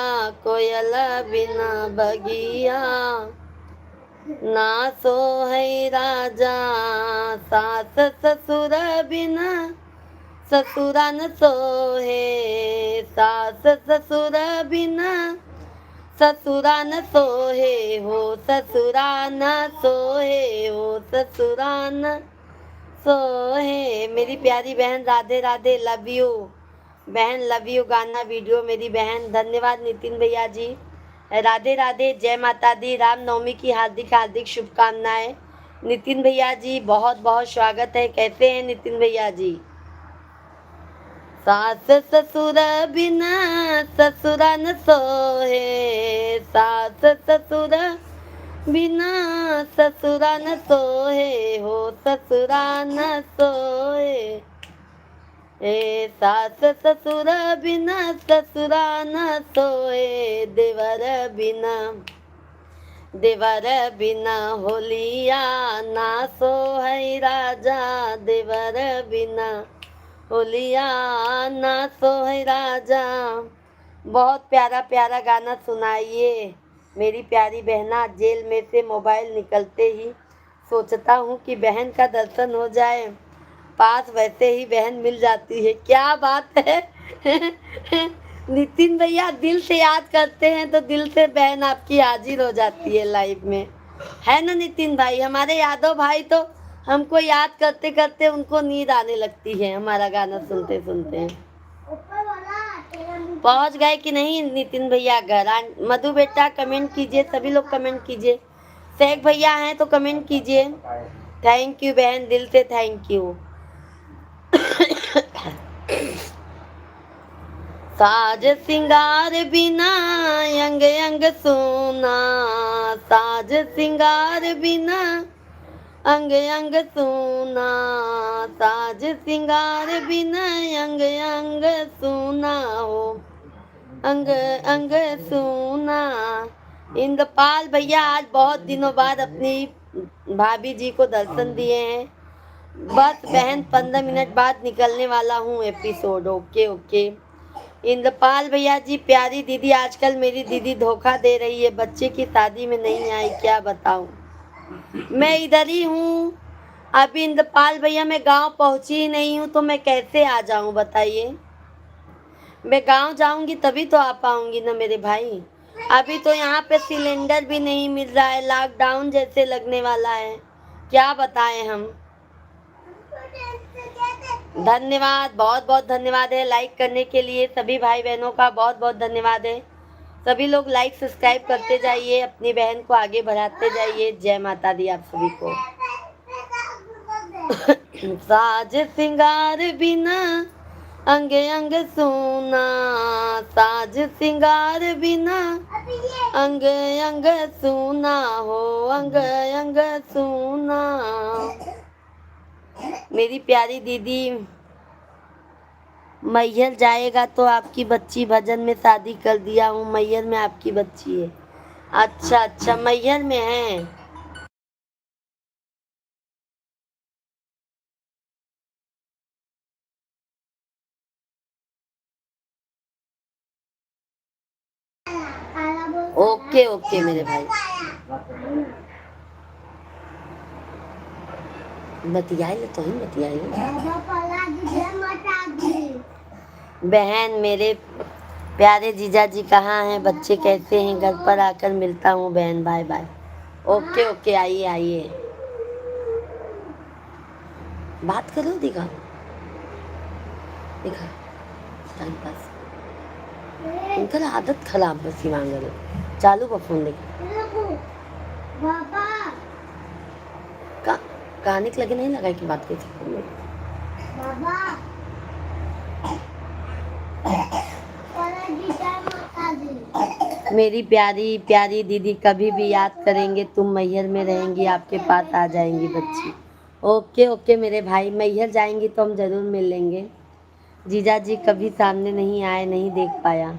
कोयल बिना बगिया, ना सोहै राजा सास ससुर बिना, ससुरा न सोहे सास ससुर बिना, ससुरा न सोहे हो ससुरा न सोहे हो ससुरा न सोहे। मेरी प्यारी बहन राधे राधे, लव यू बहन, लव यू। गाना वीडियो मेरी बहन, धन्यवाद नितिन भैया जी। राधे राधे, जय माता दी, रामनवमी की हार्दिक हार्दिक शुभकामनाएं। नितिन भैया जी बहुत बहुत स्वागत है। कैसे हैं नितिन भैया जी? सास ससुर बिना ससुरा न सोहे, सास ससुर बिना ससुरा न सोहे हो ससुरा न सोहे। ए सास ससुर बिना ससुरा न सोए, देवर बिना, देवर बिना होलिया ना सोहै राजा, देवर बिना होलिया ना सोहै राजा। बहुत प्यारा प्यारा गाना सुनाइए मेरी प्यारी बहना। जेल में से मोबाइल निकलते ही सोचता हूँ कि बहन का दर्शन हो जाए, पास वैसे ही बहन मिल जाती है। क्या बात है नितिन भैया, दिल से याद करते हैं तो दिल से बहन आपकी हाजिर हो जाती है लाइफ में, है ना नितिन भाई? हमारे यादव भाई तो हमको याद करते करते उनको नींद आने लगती है हमारा गाना सुनते सुनते। ऊपर वाला तेरा मुंह पहुंच गए कि नहीं नितिन भैया घर? मधु बेटा कमेंट कीजिए, सभी लोग कमेंट कीजिए। शेख भैया हैं तो कमेंट कीजिए। थैंक यू बहन, दिल से थैंक यू। साज सिंगार बिना अंग अंग सोना, साज सिंगार बिना अंग अंग सोना, साज सिंगार बिना अंग अंग सोना हो, अंग अंग सोना। इंद्रपाल भैया आज बहुत दिनों बाद अपनी भाभी जी को दर्शन दिए हैं। बस बहन 15 मिनट बाद निकलने वाला हूँ एपिसोड। ओके ओके इंद्रपाल भैया जी। प्यारी दीदी, आजकल मेरी दीदी धोखा दे रही है, बच्चे की शादी में नहीं आई, क्या बताऊं? मैं इधर ही हूँ अभी इंद्रपाल भैया, मैं गांव पहुंची ही नहीं हूँ तो मैं कैसे आ जाऊं बताइए? मैं गांव जाऊंगी तभी तो आ पाऊंगी ना मेरे भाई। अभी तो यहाँ पे सिलेंडर भी नहीं मिल रहा है, लॉकडाउन जैसे लगने वाला है, क्या बताएं हम। धन्यवाद, बहुत बहुत धन्यवाद है लाइक करने के लिए। सभी भाई बहनों का बहुत बहुत धन्यवाद है। सभी लोग लाइक सब्सक्राइब करते जाइए, अपनी बहन को आगे बढ़ाते जाइए। जय माता दी आप सभी को। साज सिंगार बिना अंग अंग सोना, साज सिंगार बिना अंग अंग सोना हो, अंग अंग सोना। मेरी प्यारी दीदी मैहर जाएगा तो आपकी बच्ची, भजन में शादी कर दिया हूँ, मैहर में आपकी बच्ची है। अच्छा अच्छा, मैहर में है। काला बोल ओके ओके मेरे भाई, बतियाए तो ही बतियाए। बाबा पला दीजिए मटा दी। बहन मेरे प्यारे जीजा जी कहाँ हैं? बच्चे कैसे हैं? घर पर आकर मिलता हूँ बहन। Bye bye. ओके ओके, आइए आइए, बात करो। दिखा दिखा टाइम पास, इनका आदत खराब बस मांगल चालू का फोन देखा बाबा का कहानी के लगे नहीं लगा कि बात कैसे। बाबा पला दीजिए मटा दी। मेरी प्यारी प्यारी दीदी, कभी भी याद करेंगे तुम मैहर में रहेंगी, आपके पास आ जाएंगी बच्ची। ओके ओके मेरे भाई, मैहर जाएंगी तो हम जरूर मिलेंगे। जीजा जी कभी सामने नहीं आए, नहीं देख पाया।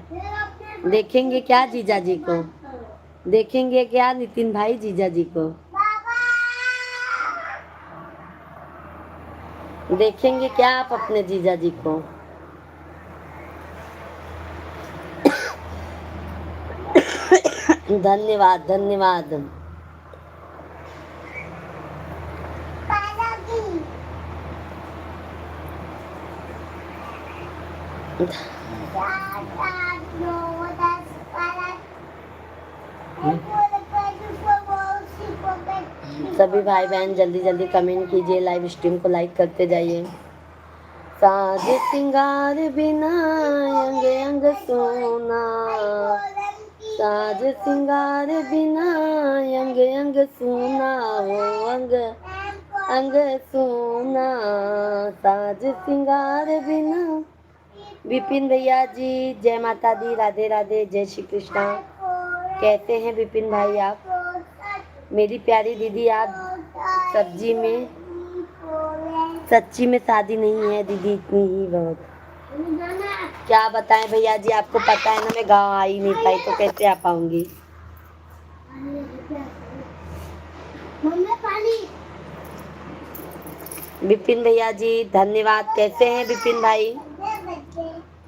देखेंगे क्या जीजा जी को? देखेंगे क्या नितिन भाई जीजा जी को? देखेंगे क्या आप अपने जीजा जी को? धन्यवाद धन्यवाद। पाला की सात आठ नौ 10 पाला सभी भाई बहन जल्दी जल्दी कमेंट कीजिए, लाइव स्ट्रीम को लाइक करते जाइए। साज सिंगार बिना अंग अंग सोना, साज सिंगार बिना अंग अंग सोना हो, अंग अंग सोना, साज सिंगार बिना। विपिन भैया जी जय माता दी, राधे राधे, जय श्री कृष्णा। कैसे हैं विपिन भाई आप? मेरी प्यारी दीदी आप सब्जी में सच्ची में शादी नहीं है दीदी, इतनी ही बहुत। क्या बताएं भैया जी, आपको पता है ना मैं गाँव आ ही नहीं पाई, तो कैसे आ पाऊंगी। विपिन भैया जी धन्यवाद। कैसे हैं विपिन भाई?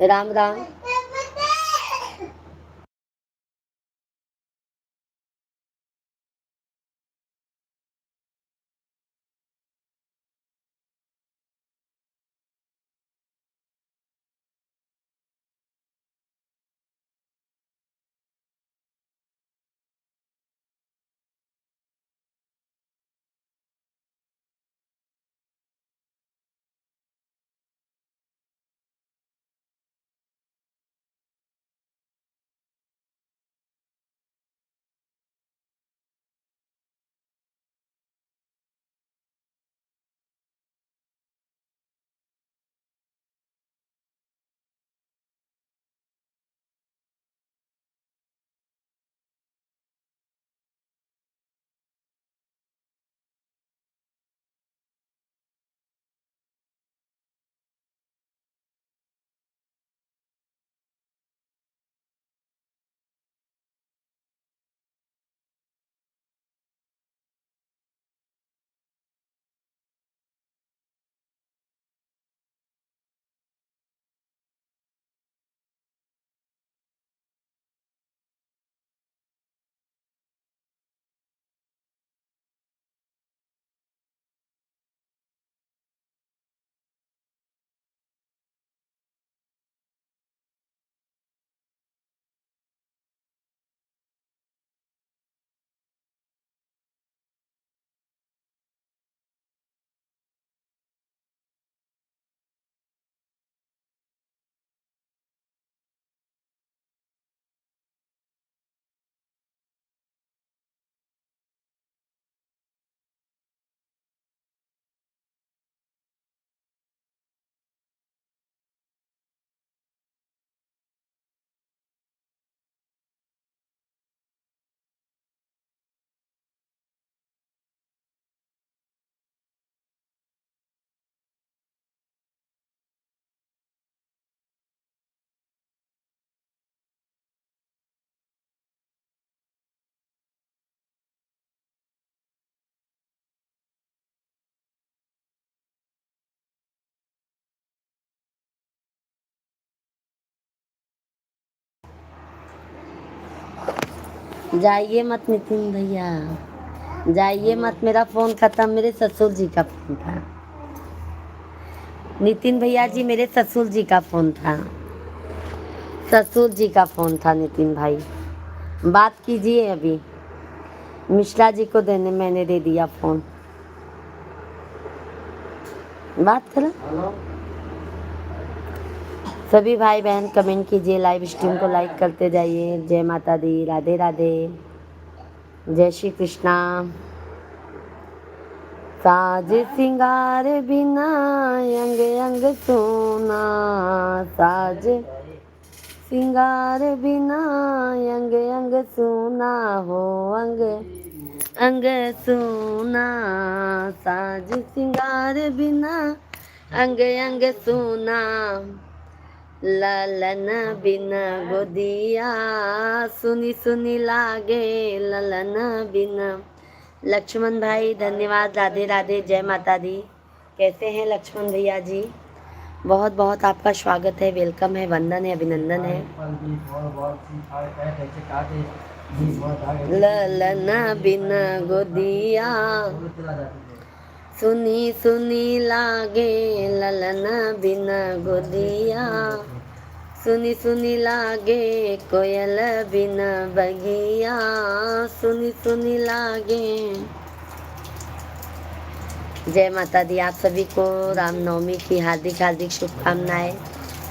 राम राम। जाइए मत नितिन भैया, जाइए मत, मेरा फोन खत्म, मेरे ससुर जी का फोन था। नितिन भैया जी मेरे ससुर जी का फोन था, ससुर जी का फोन था नितिन भाई। बात कीजिए, अभी मिश्रा जी को मैंने दे दिया फोन, बात करो। सभी भाई बहन कमेंट कीजिए, लाइव स्ट्रीम को लाइक करते जाइए। जय माता दी, राधे राधे, जय श्री कृष्णा। साज सिंगार बिना अंग अंग सोना, साज सिंगार बिना अंग अंग सोना हो, अंग अंग सोना, साज सिंगार बिना अंग अंग सोना, ललन बिना गोदिया सुनी सुनी लागे, ललन बिना। लक्ष्मण भाई धन्यवाद, राधे राधे, जय माता दी। कैसे हैं लक्ष्मण भैया जी? बहुत बहुत आपका स्वागत है, वेलकम है, वंदन है, अभिनंदन है। जी बहुत आगे ललना बिन गोदिया सुनी सुनी लागे ललना बिन गोदिया सुनी सुनी लागे कोयल बिन बगिया सुनी सुनी लागे। जय माता दी। आप सभी को रामनवमी की हार्दिक हार्दिक शुभकामनाएं।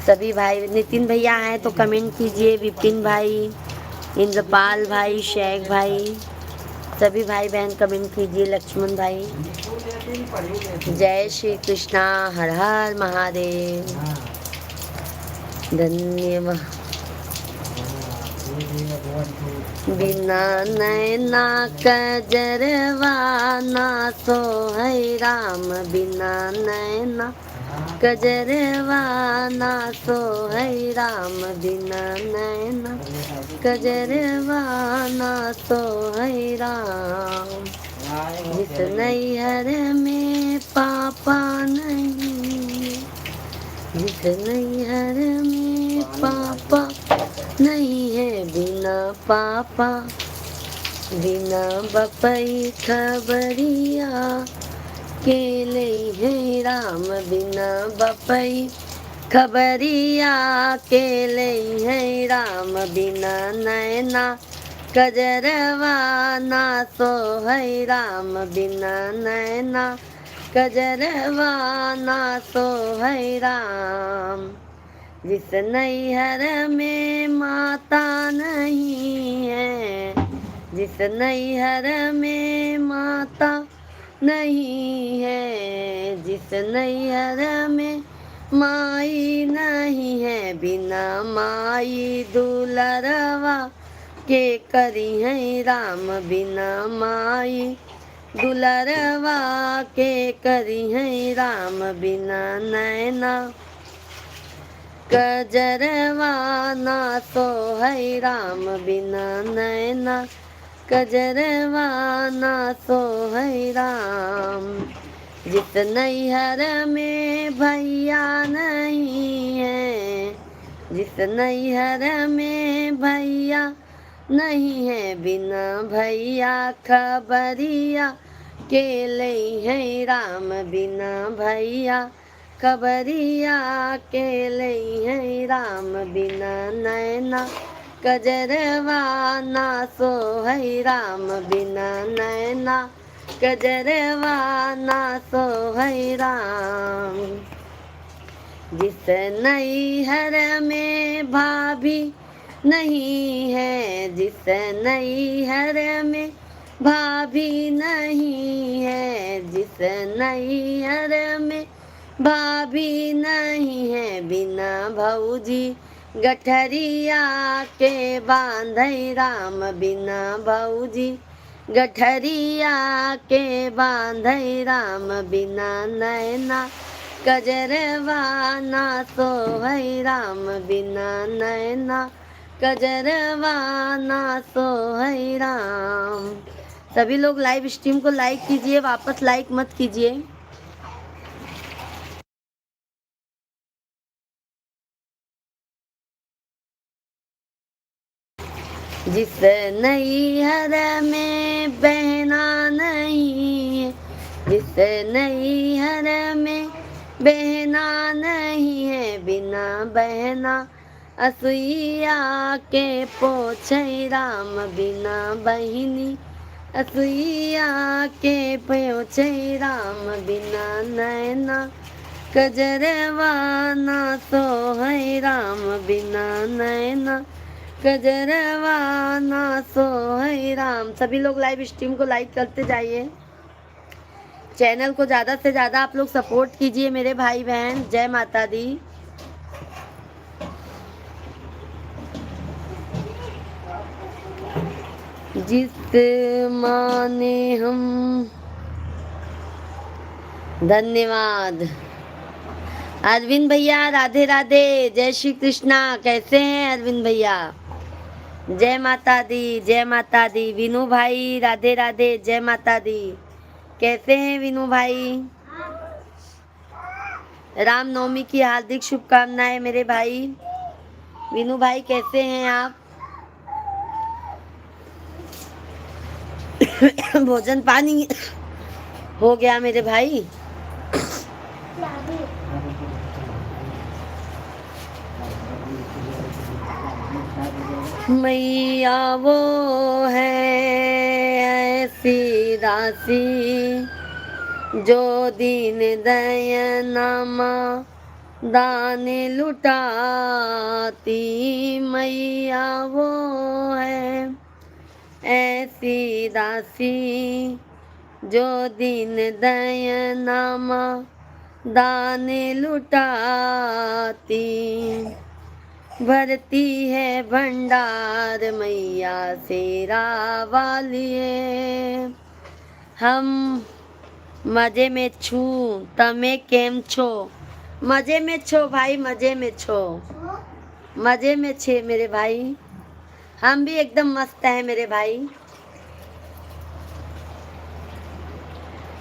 सभी भाई, नितिन भैया हैं तो कमेंट कीजिए, विपिन भाई, इंद्रपाल भाई, शेख भाई, सभी भाई बहन कमेंट कीजिए, लक्ष्मण भाई। जय श्री कृष्णा, हर हर महादेव। धन्यवाद। बिना नैना कजरवा ना सो है राम, बिना नैना कजरवा ना सो है राम, बिना नैना कजरवा ना सो है राम। जिस नैहर में पापा नहीं, जिस नैहर में पापा नहीं है, बिना पापा बिना बपई खबरिया केले है राम, बिना बपई खबरिया केले है राम, बिना नैना कजरवा ना सो है राम, बिना नैना कजरवा ना सो है राम। जिस नैहर में माता नहीं है, जिस नैहर में माता नहीं है, जिस नैहर में माई नहीं है, बिना माई दुलरवा के करी है राम, बिना माई दुलरवा के करी है राम, बिना नैना कजरवा ना सो है राम, बिना नैना कजरवा ना सो है राम। जिस नैहर में भैया नहीं है, जिस नैहर में भैया नहीं है, बिना भैया खबरिया केले है राम, बिना भैया खबरिया केले है राम, बिना नैना कजरवा ना सो है राम, बिना नैना कजरवा ना सो है राम। जिस नैहर में भाभी नहीं है, जिस नैहर में भाभी नहीं है, जिस नैहर में भाभी नहीं है, बिना भौजी गठरिया के बांधे राम, बिना भौजी गठरिया के बांधे राम, बिना नैना कजरवा ना सो है राम, बिना नैना कजरवा ना सो है राम। सभी लोग लाइव स्ट्रीम को लाइक कीजिए, वापस लाइक मत कीजिए। जिस नैहर में बहना नहीं है, जिस नैहर में बहना नहीं है, बिना बहना असुईया के पोछे राम, बिना बहिनी असुईया के पोछे राम, बिना नैना कजरवा ना सो है राम, बिना नैना कजरवा ना सो है राम। सभी लोग लाइव स्ट्रीम को लाइक करते जाइए, चैनल को ज़्यादा से ज़्यादा आप लोग सपोर्ट कीजिए मेरे भाई बहन। जय माता दी। जिस माने हम धन्यवाद। अरविंद भैया राधे राधे, जय श्री कृष्णा। कैसे हैं अरविंद भैया? जय माता दी, जय माता दी। विनू भाई राधे राधे, जय माता दी। कैसे हैं विनू भाई? रामनवमी की हार्दिक शुभकामनाएं मेरे भाई। विनू भाई कैसे हैं आप? भोजन पानी हो गया मेरे भाई? मैया वो है ऐसी दासी जो दीन दयनामा दान लुटाती। मैया वो है ऐसी दासी जो दीन दयनामा दान लुटाती। भरती है भंडार मैया शेरा वालिए। हम मजे में छू तमे केम छो? मजे में छो भाई, मजे में छो, मजे में छे मेरे भाई। हम भी एकदम मस्त हैं मेरे भाई।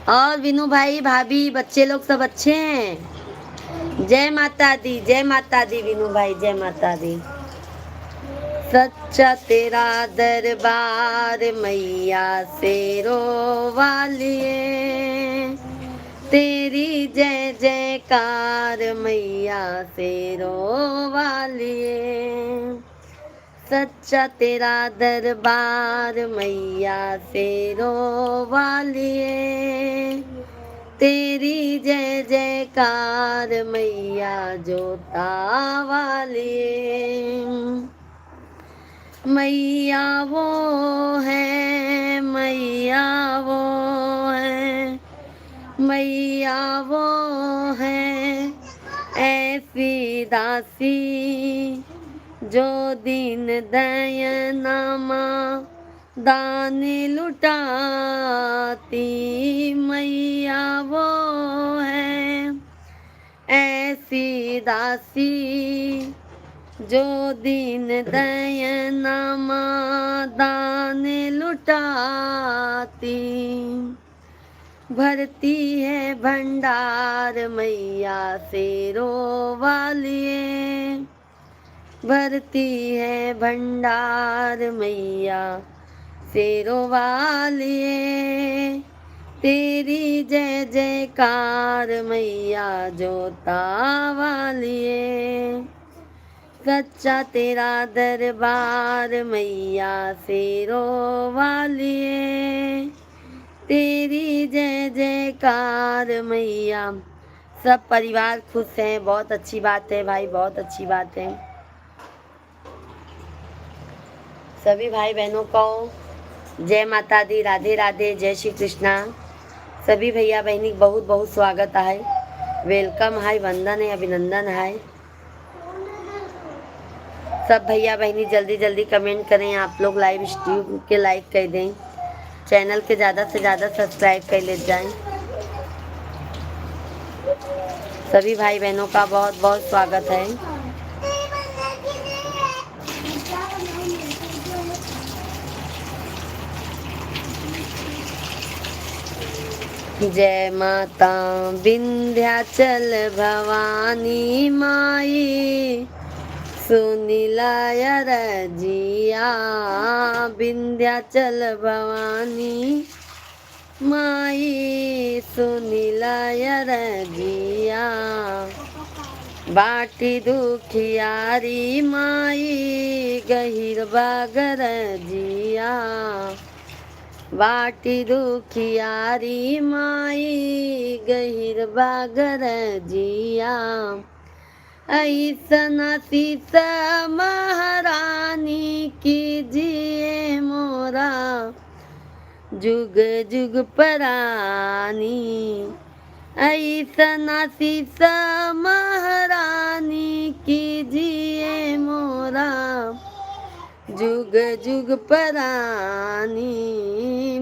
और विनू भाई, भाभी, बच्चे लोग सब अच्छे हैं? जय माता दी, जय माता दी विनू भाई, जय माता दी। सच्चा तेरा दरबार मैया शेरो वालिए। तेरी जय जयकार मैया शेरो वालिए। सच्चा तेरा दरबार मैया शेरो वालिए। तेरी जय जयकार मैया जोता वालिए। मैया वो है, मैया वो है, मैया वो है ऐसी दासी जो दीन दयनामा दान लुटाती। मैया वो है ऐसी दासी जो दीन दयनामा दान लुटाती। भरती है भंडार मैया शेरो वालिए। भरती है भंडार मैया शेरो वालिए। तेरी जय जयकार मैया जोता वालिए। सच्चा तेरा दरबार मैया शेरो वालिए। तेरी जय जयकार मैया। सब परिवार खुश हैं, बहुत अच्छी बात है भाई, बहुत अच्छी बात है। सभी भाई बहनों को जय माता दी, राधे राधे, जय श्री कृष्णा। सभी भैया बहनी बहुत बहुत स्वागत है, वेलकम है, वंदन है, अभिनंदन है। सब भैया बहनी जल्दी जल्दी कमेंट करें। आप लोग लाइव स्ट्रीम के लाइक कर दें, चैनल के ज़्यादा से ज़्यादा सब्सक्राइब कर ले जाएं। सभी भाई बहनों का बहुत बहुत स्वागत है। जय माता विंध्याचल भवानी माई सुनिलाय रजिया। विंध्याचल भवानी माई सुनिलाय रजिया। बाटी दुखियारी माई गहिर बागर जिया। बाटी दुखियारी माई गहिर बागर जिया। ऐसन शीस महारानी कीजिए मोरा जुग जुग परानी। ऐसन शीस महारानी कीजिए मोरा जुग जुग परानी।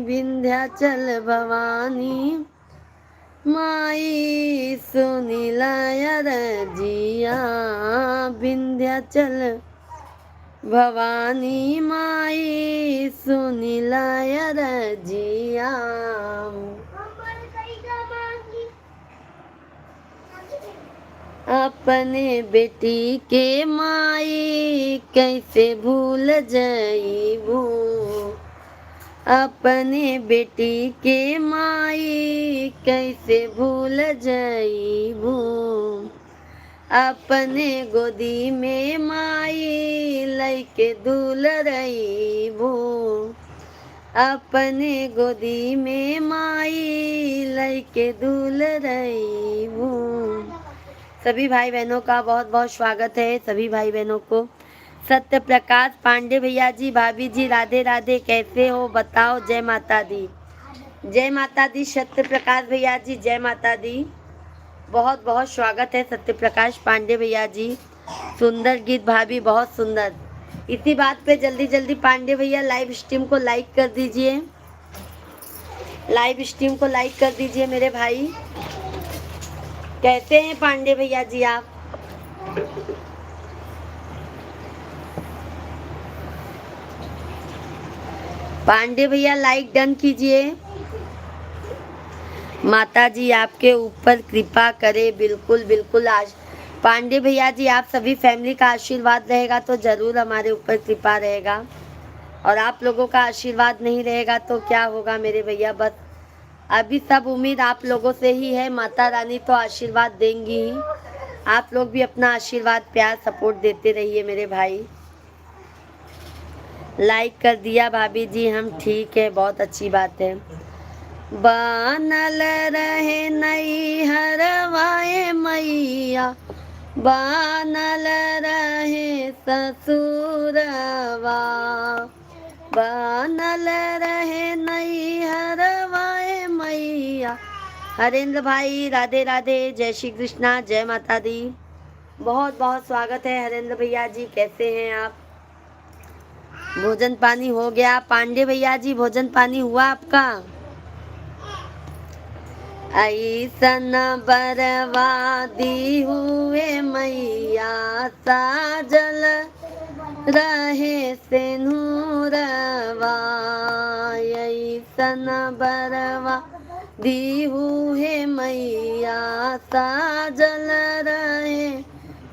विंध्याचल भवानी माई सुनिलाय रजिया। विंध्याचल भवानी माई सुनिलाय रजिया। अपने बेटी के माई कैसे भूल जाइबू। अपने बेटी के माई कैसे भूल जाइबू, अपने गोदी में माई लइके दूल रहीबू, अपने गोदी में माई लइके दूल रहीबू। सभी भाई बहनों का बहुत बहुत स्वागत है। सभी भाई बहनों को सत्य प्रकाश पांडे भैया जी, भाभी जी, राधे राधे, कैसे हो बताओ। जय माता दी, जय माता दी। सत्य प्रकाश भैया जी, जय माता दी। बहुत बहुत स्वागत है सत्य प्रकाश पांडे भैया जी। सुंदर गीत भाभी, बहुत सुंदर। इसी बात पे जल्दी जल्दी पांडे भैया लाइव स्ट्रीम को लाइक कर दीजिए, लाइव स्ट्रीम को लाइक कर दीजिए मेरे भाई। कैसे हैं पांडे भैया जी आप? पांडे भैया लाइक डन कीजिए। माता जी आपके ऊपर कृपा करे। बिल्कुल बिल्कुल। आज पांडे भैया जी आप सभी फैमिली का आशीर्वाद रहेगा तो जरूर हमारे ऊपर कृपा रहेगा, और आप लोगों का आशीर्वाद नहीं रहेगा तो क्या होगा मेरे भैया। बस अभी सब उम्मीद आप लोगों से ही है। माता रानी तो आशीर्वाद देंगी ही, आप लोग भी अपना आशीर्वाद प्यार सपोर्ट देते रहिए मेरे भाई। लाइक कर दिया भाभी जी, हम ठीक है, बहुत अच्छी बात है। बनल रहे नई हरवाए मैया, बनल रहे ससुरवा, बनल रहे नई हरवाए मैया। हरेंद्र भाई राधे राधे, जय श्री कृष्णा, जय माता दी। बहुत बहुत स्वागत है हरेंद्र भैया जी, कैसे हैं आप? भोजन पानी हो गया? पांडे भैया जी भोजन पानी हुआ आपका? ऐसन बर्बादी हुए मैया, साजल रहे सिंदूरवा, ऐसन बर्बादी हुए मैया, साजल रहे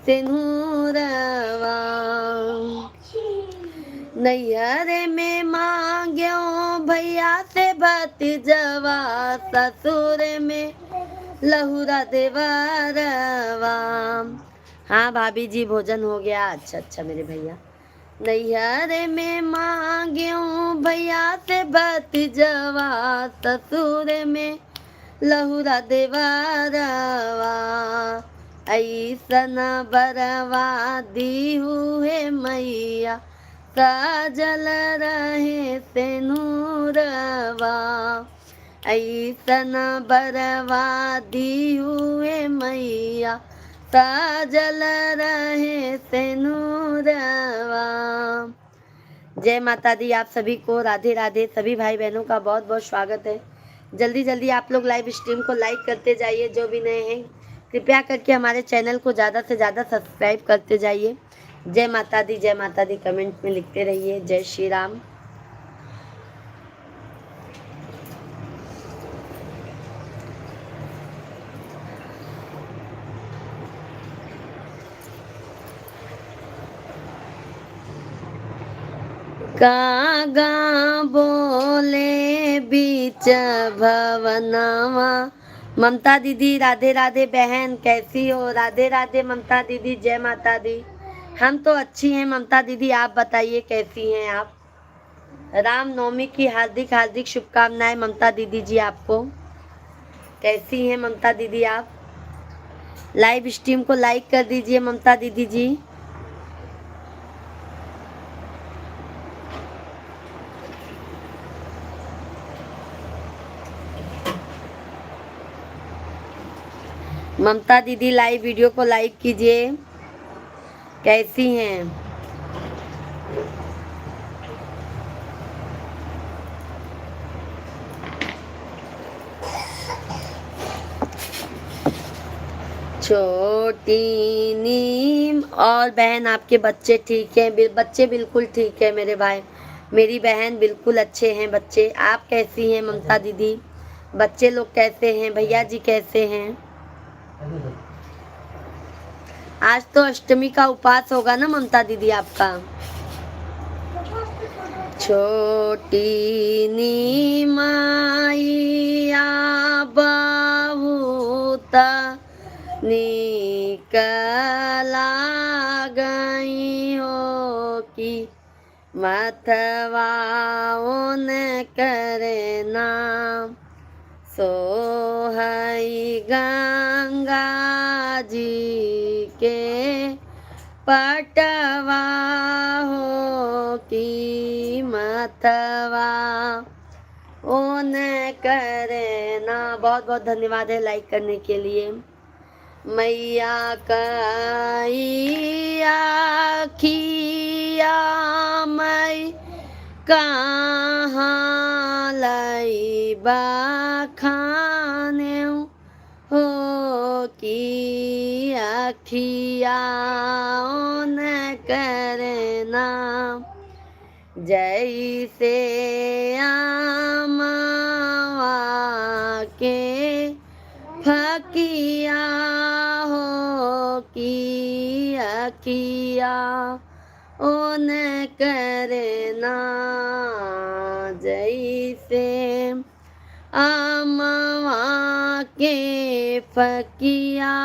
सिंदूरवा। नैहर में मांग्यो भैया से भतीजवा, ससुर में लहुरा देवरवा। हाँ भाभी जी भोजन हो गया। अच्छा अच्छा मेरे भैया। नैहर में मांग्यो भैया से भतीजवा, ससुर में लहुरा देवरवा, ऐसन बर्बादी हुए मैया, साजल रहे सिंदूरवा, ऐसन बर्बादी हुए मैया, साजल रहे सिंदूरवा। जय माता दी। आप सभी को राधे राधे। सभी भाई बहनों का बहुत बहुत स्वागत है। जल्दी जल्दी आप लोग लाइव स्ट्रीम को लाइक करते जाइए। जो भी नए हैं कृपया करके हमारे चैनल को ज़्यादा से ज़्यादा सब्सक्राइब करते जाइए। जय माता दी, जय माता दी कमेंट में लिखते रहिए। जय श्री राम। कागा बोले बीच भवनवा। ममता दीदी राधे राधे बहन, कैसी हो? राधे राधे ममता दीदी, जय माता दी। हम तो अच्छी हैं ममता दीदी, आप बताइए कैसी हैं आप? राम नवमी की हार्दिक हार्दिक शुभकामनाएं ममता दीदी जी आपको। कैसी हैं ममता दीदी आप? लाइव स्ट्रीम को लाइक कर दीजिए ममता दीदी जी। ममता दीदी लाइव वीडियो को लाइक कीजिए। कैसी हैं? छोटी नीम और बहन आपके बच्चे ठीक हैं? बच्चे बिल्कुल ठीक है मेरे भाई, मेरी बहन बिल्कुल अच्छे हैं बच्चे। आप कैसी हैं ममता दीदी? बच्चे लोग कैसे हैं? भैया जी कैसे हैं? आज तो अष्टमी का उपवास होगा ना ममता दीदी आपका? छोटी नीमाइया बहुत निकला गई हो कि मथवाओन करे नाम सोहई गंगा जी के पटवा हो कि मथवा ओन करे ना। बहुत बहुत धन्यवाद है लाइक करने के लिए। मैया कई आखिया मैं कहाँ लाई बखाने हो कि अखिया न करना जैसे आमवा के फकिया हो कि अखिया ओन करना जैसे आमवा के फकिया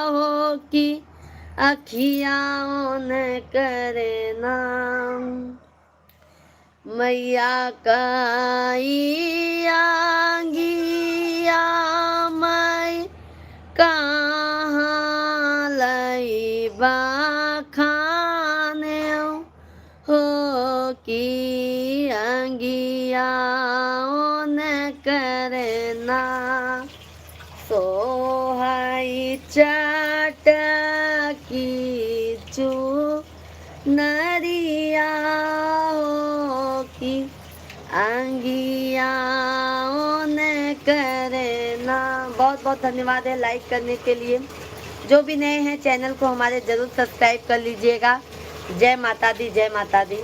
हो कि अखिया ओन करना। मैया कई आंगिया मैं कहाँ लाई बखाने हो कि अंगिया ओन करना सोहई चटकी चू नरिया हो कि अंगिया ओन करना। बहुत बहुत धन्यवाद है लाइक करने के लिए। जो भी नए हैं चैनल को हमारे जरूर सब्सक्राइब कर लीजिएगा। जय माता दी, जय माता दी।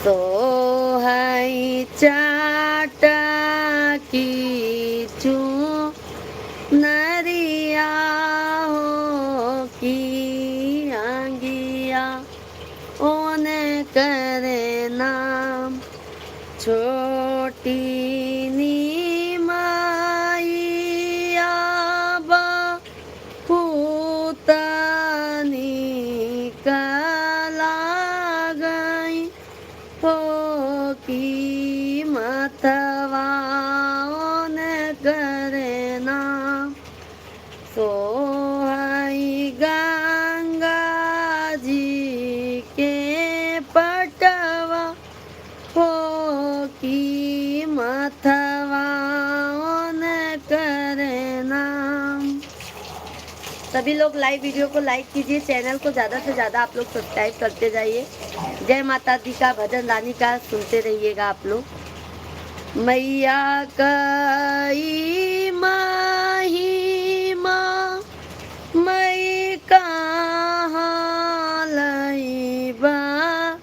सोहई चटकी चू नरिया हो कि अंगिया ओन करना छोटी नीमाइया बहुत निकला गई हो कि मथवा ओन करना सोहई गंगा जी के पटवा हो कि मथवा ओन करना। सभी लोग लाइव वीडियो को लाइक कीजिए, चैनल को ज़्यादा से ज़्यादा आप लोग सब्सक्राइब करते जाइए। जय माता दी का भजन रानी का सुनते रहिएगा आप लोग। मैया कई महिमा मैं कहाँ लाई बखाने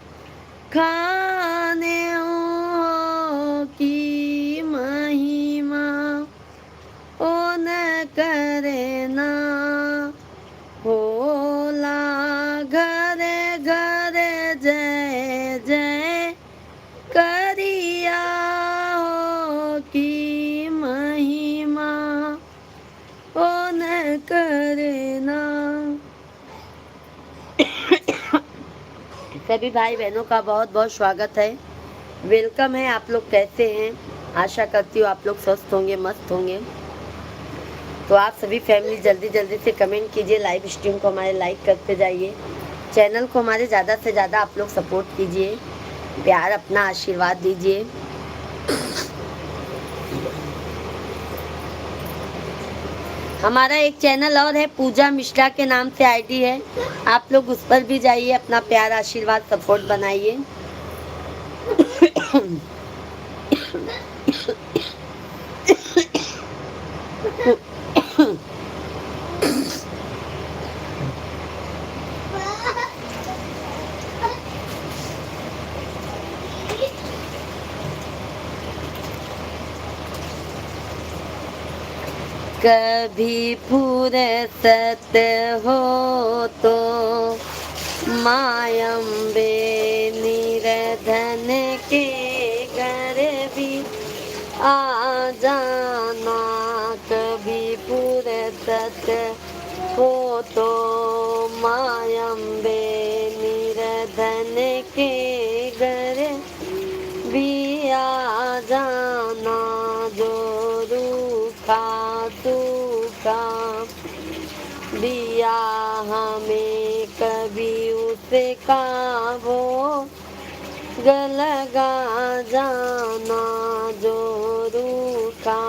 हो कि महिमा ओन करना होला घरे घरे जय जय करिया हो कि महिमा ओन करना। सभी भाई बहनों का बहुत बहुत स्वागत है, वेलकम है। आप लोग कैसे हैं? आशा करती हूँ आप लोग स्वस्थ होंगे, मस्त होंगे। तो आप सभी फैमिली जल्दी जल्दी से कमेंट कीजिए, लाइव स्ट्रीम को हमारे लाइक करते जाइए, चैनल को हमारे ज़्यादा से ज़्यादा आप लोग सपोर्ट कीजिए, प्यार अपना आशीर्वाद दीजिए। हमारा एक चैनल और है, पूजा मिश्रा के नाम से आईडी है, आप लोग उस पर भी जाइए, अपना प्यार आशीर्वाद सपोर्ट बनाइए। कभी फुर्सत हो तो मायम्बे निर्धन के घर भी आ जाना कभी फुर्सत हो तो मायम्बे निर्धन के घर भी आ जाना जो रूखा सूखा दिया हमें कभी उसका भोग लगा जाना जो रूखा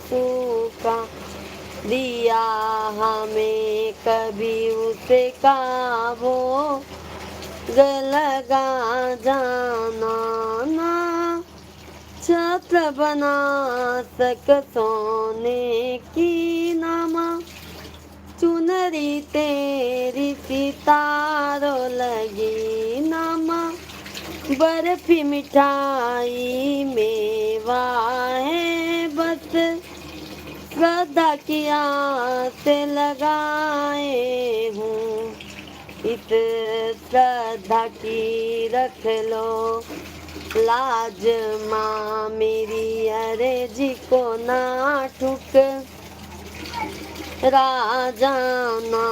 सूखा दिया हमें कभी उसका भोग लगा जाना ना छत्र बना सक सोने की नामा चुनरी तेरी सितारों लगी नामा बर्फी मिठाई मेवा है बस श्रद्धा की आस लगाए हूँ इस श्रद्धा की रख लो लाज माँ मेरी अर्जी को ना ठुक राजाना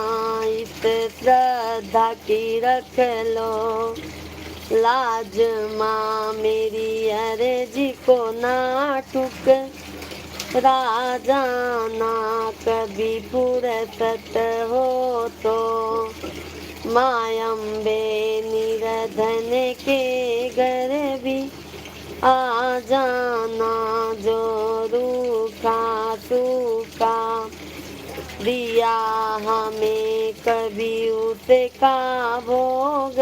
इस श्रद्धा की रख लो लाज माँ मेरी अर्जी को ना ठुक राजाना कभी फुर्सत हो तो मायम्बे निर्धन के घर भी आ जाना जो रूखा सूखा दिया हमें कभी उसका भोग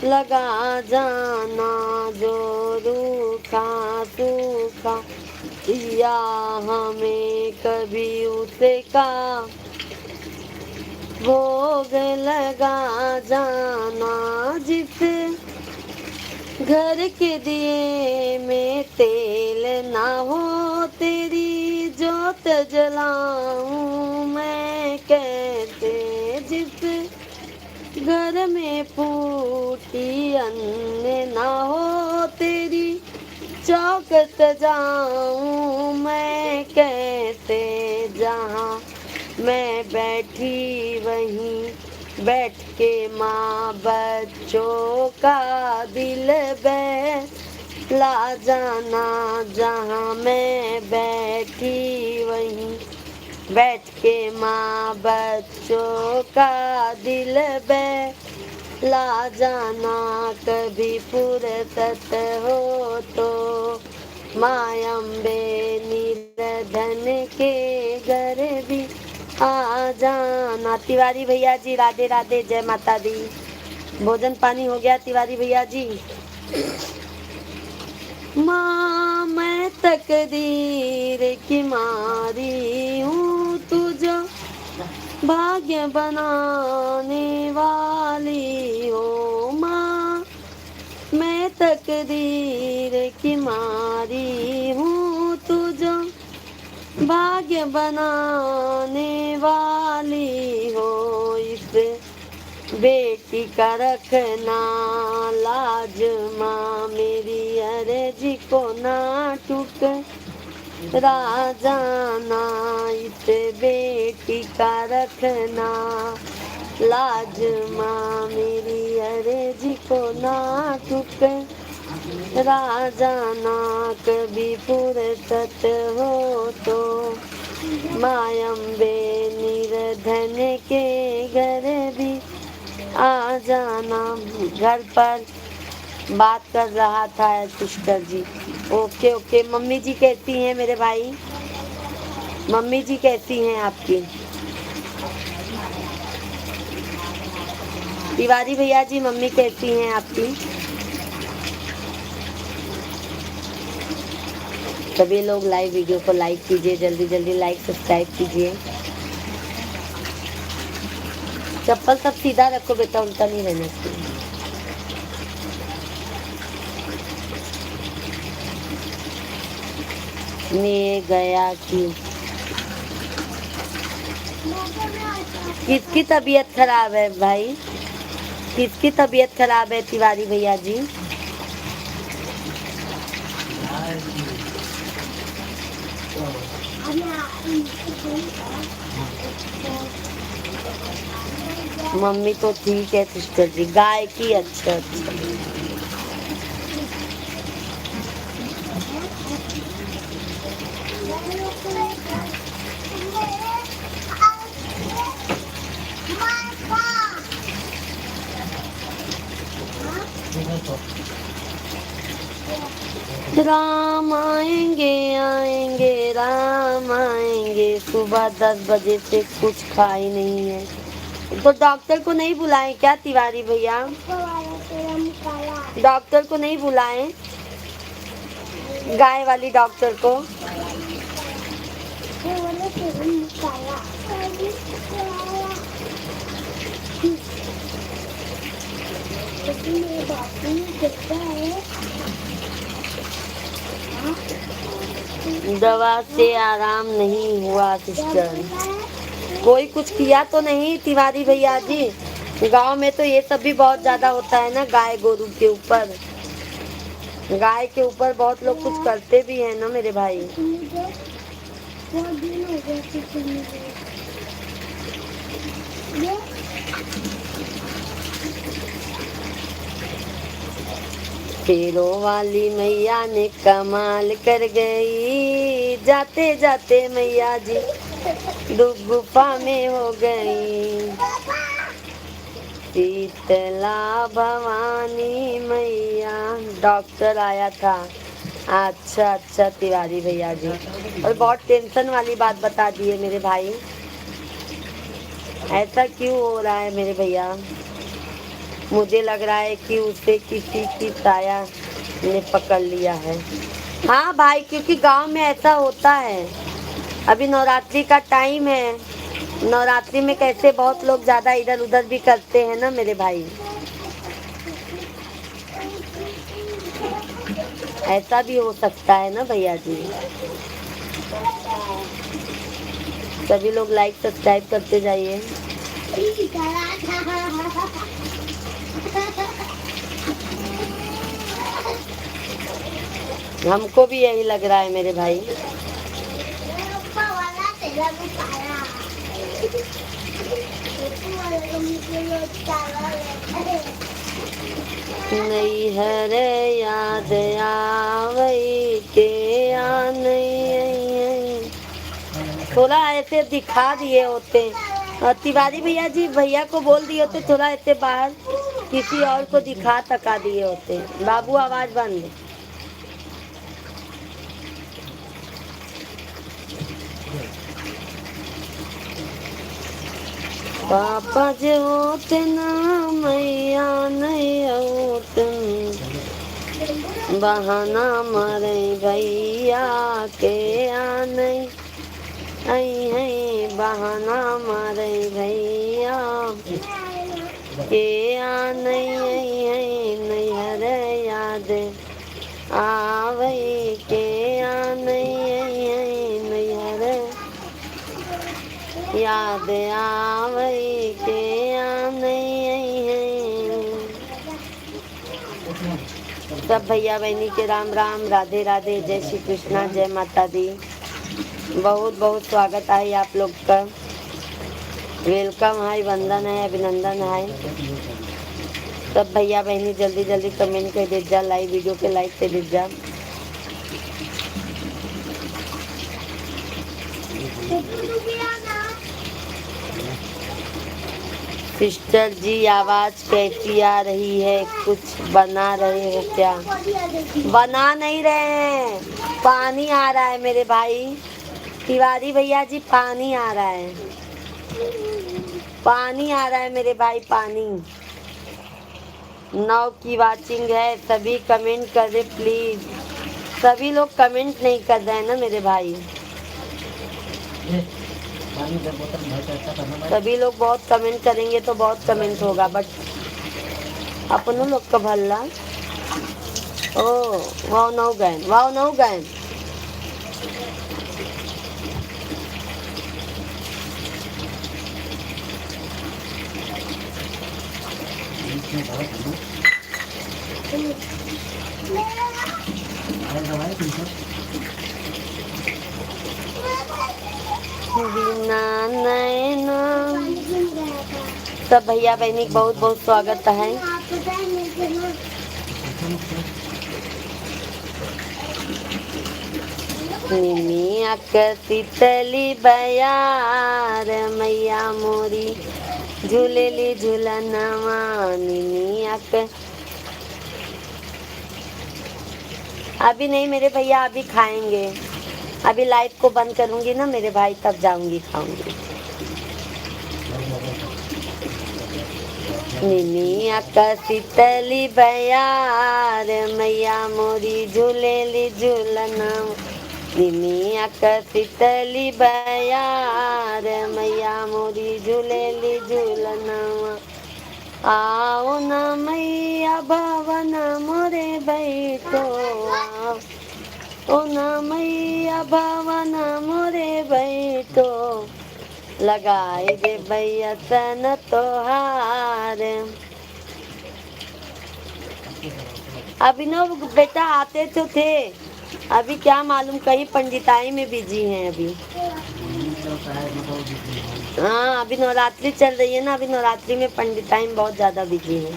लगा जाना जो रूखा सूखा दिया हमें कभी उसका भोग लगा जाना जिस घर के दिए में तेल ना हो तेरी जोत जलाऊं मैं कैसे जिस घर में फूटी अन्न ना हो तेरी चौकत जाऊं मैं कैसे जहाँ मैं बैठी वहीं बैठ के माँ बच्चों का दिल बहला जाना जहाँ मैं बैठी वहीं बैठ के माँ बच्चों का दिल बहला जाना कभी फुर्सत हो तो मायम्बे निर्धन के घर भी आ जाना। तिवारी भैया जी राधे राधे, जय माता दी। भोजन पानी हो गया तिवारी भैया जी? माँ मैं तकदीर की मारी हूँ तुझे भाग्य बनाने वाली हो माँ मैं तकदीर की मारी हूँ तुझे भाग्य बनाने वाली हो इस बेटी का रखना लाज माँ मेरी अर्जी को ना टूट राजाना इस बेटी का रखना लाज माँ मेरी अर्जी को ना टूट राजाना कभी फुर्सत हो तो मायम्बे निर्धन के घर भी आ जाना। घर पर बात कर रहा था Pushkar ji. Okay okay. Mummy ji कैसी हैं मेरे भाई? मम्मी जी कैसी हैं आपकी? तिवारी भैया जी मम्मी कैसी हैं आपकी? सभी लोग लाइव वीडियो को लाइक कीजिए, जल्दी जल्दी लाइक सब्सक्राइब कीजिए। चप्पल सब सीधा रखो बेटा, उल्टा नहीं रहना चाहिए। ने गया कि किसकी तबीयत खराब है भाई? किसकी तबीयत खराब है तिवारी भैया जी? मम्मी तो ठीक है सिस्टर जी, गाय की। अच्छा अच्छा। राम आएंगे आएंगे राम आएंगे। सुबह 10 बजे से कुछ खा ही नहीं है। तो डॉक्टर को नहीं बुलाएं क्या तिवारी भैया? डॉक्टर को नहीं बुलाएं, गाय वाली डॉक्टर को? दवा से आराम नहीं हुआ सिस्टर। कोई कुछ किया तो नहीं तिवारी भैया जी? गांव में तो ये सब भी बहुत ज्यादा होता है ना, गाय गोरू के ऊपर। गाय के ऊपर बहुत लोग कुछ करते भी हैं ना मेरे भाई। शेरों वाली मैया ने कमाल कर गई, जाते जाते मैया जी गुफा में हो गई। शीतला भवानी मैया। डॉक्टर आया था। अच्छा अच्छा तिवारी भैया जी, और बहुत टेंशन वाली बात बता दी है मेरे भाई। ऐसा क्यों हो रहा है मेरे भैया? मुझे लग रहा है कि उसे किसी की साया ने पकड़ लिया है। हाँ भाई, क्योंकि गांव में ऐसा होता है। अभी नवरात्रि का टाइम है, नवरात्रि में कैसे बहुत लोग ज्यादा इधर उधर भी करते हैं ना मेरे भाई। ऐसा भी हो सकता है ना भैया जी। सभी लोग लाइक सब्सक्राइब करते जाइए। हमको भी यही लग रहा है मेरे भाई। नहीं है रे याद आवई के आ नहीं। थोड़ा ऐसे दिखा दिए होते तिवारी भैया जी, भैया को बोल दिए होते थोड़ा ऐसे बाहर किसी और को दिखा तका दिए होते। बाबू आवाज बंद। पापा जो होते ना मैया नहीं होते, बहाना मारे भैया के आने। आई है बहाना मारे भैया के आने। नहीं हरे याद आवई के आने। नहीं हरे याद आवई के आने। सब भैया बहनी के राम राम, राधे राधे, जय श्री कृष्णा, जय माता दी। बहुत बहुत स्वागत है आप लोग का। वेलकम है, वंदन है, अभिनंदन है। सब भैया बहनी जल्दी जल्दी कमेंट कर दे जा, लाइव वीडियो के लाइक कर दे जा। सिस्टर जी आवाज कैसी आ रही है? कुछ बना रहे हो क्या? बना नहीं रहे हैं, पानी आ रहा है मेरे भाई। तिवारी भैया जी पानी आ रहा है, पानी आ रहा है मेरे भाई, पानी। 9 की वाचिंग है, सभी कमेंट कर दे प्लीज। सभी लोग कमेंट नहीं कर रहे हैं ना मेरे भाई। सभी लोग बहुत कमेंट करेंगे तो बहुत कमेंट होगा, बट अपनों लोग का भल्ला। ओ वाव नौ गए, वाव नौ गए। इसमें दवा खाना मेरा और दवाई तुमको बिना नैना। पानी गिर गया था। सब भैया बहनी का बहुत बहुत स्वागत है। आप बताएं मुझे ना। निमिया शीतली बयार मैया मोरी झूलेली झूलनवा निमिया क। अभी नहीं मेरे भैया, अभी खाएंगे। अभी लाइट को बंद करूंगी ना मेरे भाई, तब जाऊंगी खाऊंगी। निमिया शीतली बयार मैया मोरी झूलेली झूलनवा निमिया शीतली बयार मैया मोरी झूलेली झूलनवा। आओ न मैया भवन मोरे बैठो आओ ओ न मैया भवन मोरे बैठो लगाए दे भैया सन तोहार। अभिनव बेटा आते तो थे, अभी क्या मालूम कहीं पंडिताई में बिजी हैं अभी। हाँ अभी नवरात्रि चल रही है ना, अभी नवरात्रि में पंडिताई में बहुत ज्यादा बिजी है।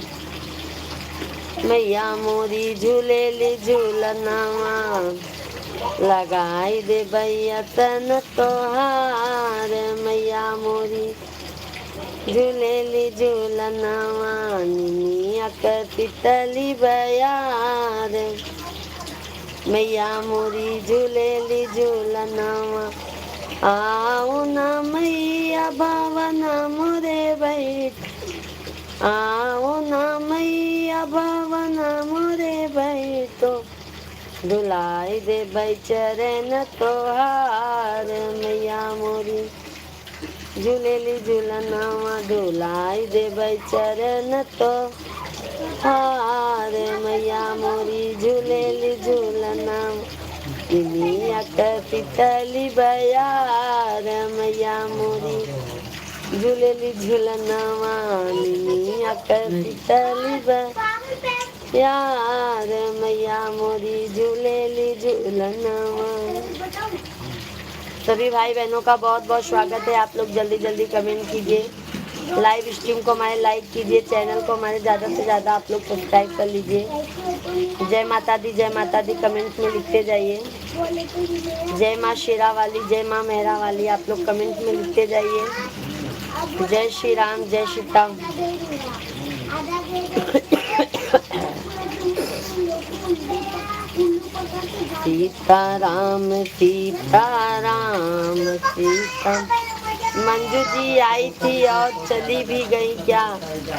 मैया मोरी झूलेली झूलनवा लगाई दे भैया तन तोहार मैया मोरी झूलेली झूलनवा निमिया शीतली बयार मैया मोरी झूलेली झूलनवा। आओ न मैया भवन मोरे बैठ आओ न मैया भवन मोरे बैठो धुलाई दे चरण तोहार मैया मोरी झूलेली झूलनवा धुलाई दे चरण तो हार मैया मोरी झूलेली झूलनवा निमिया शीतली बयार मैया मोरी झूलेली झूलनवा निमिया शीतली बयार मैया मोरी झूलेली झूलनवा। सभी भाई बहनों का बहुत बहुत स्वागत है। आप लोग जल्दी जल्दी कमेंट कीजिए, लाइव स्ट्रीम को हमारे लाइक कीजिए, चैनल को हमारे ज़्यादा से ज़्यादा आप लोग सब्सक्राइब कर लीजिए। जय माता दी कमेंट में लिखते जाइए। जय माँ शेरा वाली, जय माँ मेहरा वाली, आप लोग कमेंट में लिखते जाइए। जय श्री राम, जय श्री राम। सीताराम सीताराम सीता। मंजू जी आई थी और चली भी गई क्या?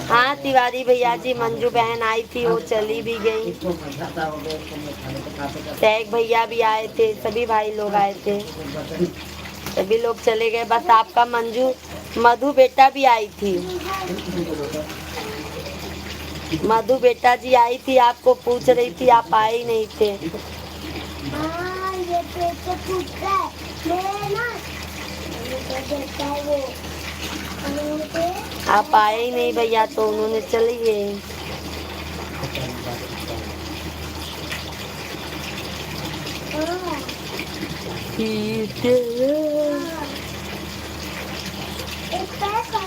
हाँ तिवारी भैया जी, मंजू बहन आई थी, वो चली भी गई। टैग भैया भी आए थे, सभी भाई लोग आए थे, सभी लोग चले गए। बस आपका मंजू मधु बेटा भी आई थी, मधु बेटा जी आई थी, आपको पूछ रही थी, आप आए ही नहीं थे। ये पेट फूटता है मेरे ना, देखता है वो आप आए ही नहीं भैया, तो उन्होंने चली गए। एक पैसा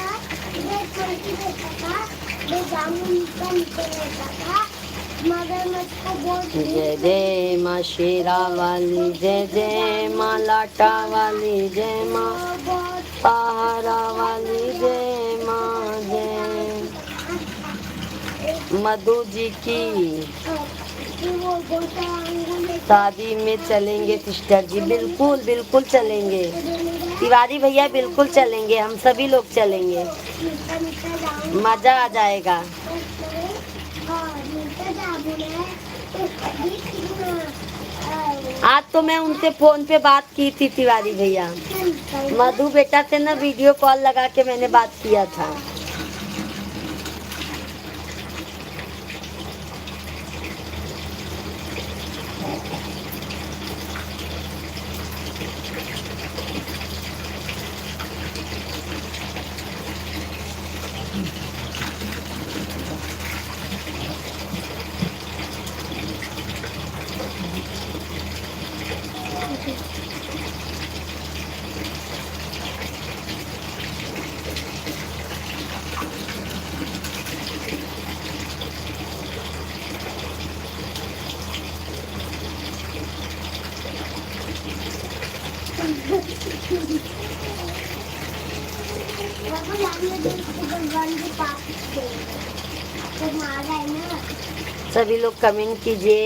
मैं छोटी देता था, मैं जामुन का निकल लेता था, मगर मुझको बहुत जय जय माँ शेरा वाली, जय जय माँ लाटा वाली, जय माँ पहाड़ा वाली, जय माँ जय। मधु जी की शादी में चलेंगे सिस्टर जी, बिल्कुल बिल्कुल चलेंगे। तिवारी भैया बिल्कुल चलेंगे, हम सभी लोग चलेंगे, मजा आ जाएगा। आज तो मैं उनसे फोन पे बात की थी तिवारी भैया, मधु बेटा से ना वीडियो कॉल लगा के मैंने बात किया था। बाबू लाने दे इसको भगवान के पास दे तो मारा है ना। सभी लोग कमेंट कीजिए।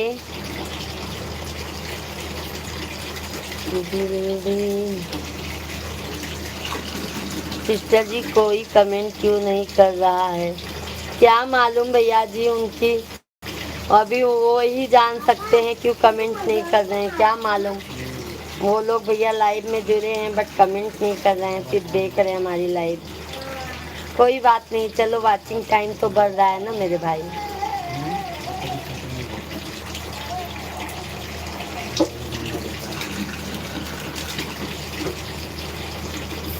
सिस्टर जी कोई कमेंट क्यों नहीं कर रहा है, क्या मालूम भैया जी, उनकी अभी वो ही जान सकते हैं क्यों कमेंट नहीं कर रहे हैं, क्या मालूम। वो लोग भैया लाइव में जुड़े हैं बट कमेंट नहीं कर रहे हैं, सिर्फ देख रहे हैं हमारी लाइव। कोई बात नहीं, चलो वाचिंग टाइम तो बढ़ रहा है ना मेरे भाई।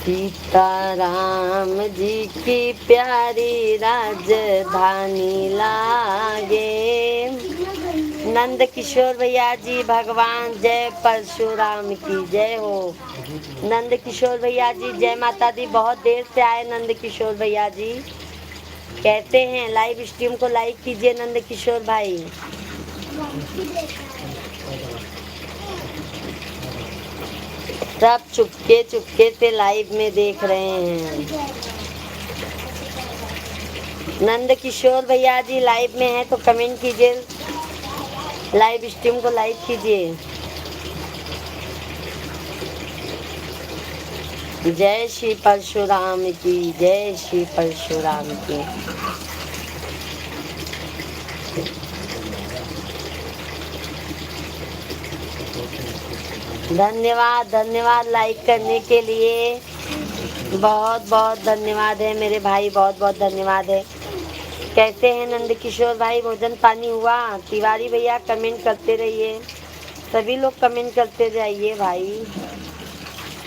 सीताराम जी की प्यारी राजधानी लागे। नंद किशोर भैया जी भगवान जय परशुराम की जय हो। नंद किशोर भैया जी जय माता दी। बहुत देर से आए नंद किशोर भैया जी, कहते हैं लाइव स्ट्रीम को लाइक कीजिए नंद किशोर भाई। सब चुपके चुपके से लाइव में देख रहे हैं। नंद किशोर भैया जी लाइव में है तो कमेंट कीजिए, लाइव स्ट्रीम को लाइक कीजिए। जय श्री परशुराम की, जय श्री परशुराम की। धन्यवाद धन्यवाद लाइक करने के लिए, बहुत बहुत धन्यवाद है मेरे भाई, बहुत बहुत धन्यवाद है। कैसे हैं नंद किशोर भाई, भोजन पानी हुआ? तिवारी भैया कमेंट करते रहिए, सभी लोग कमेंट करते जाइए भाई।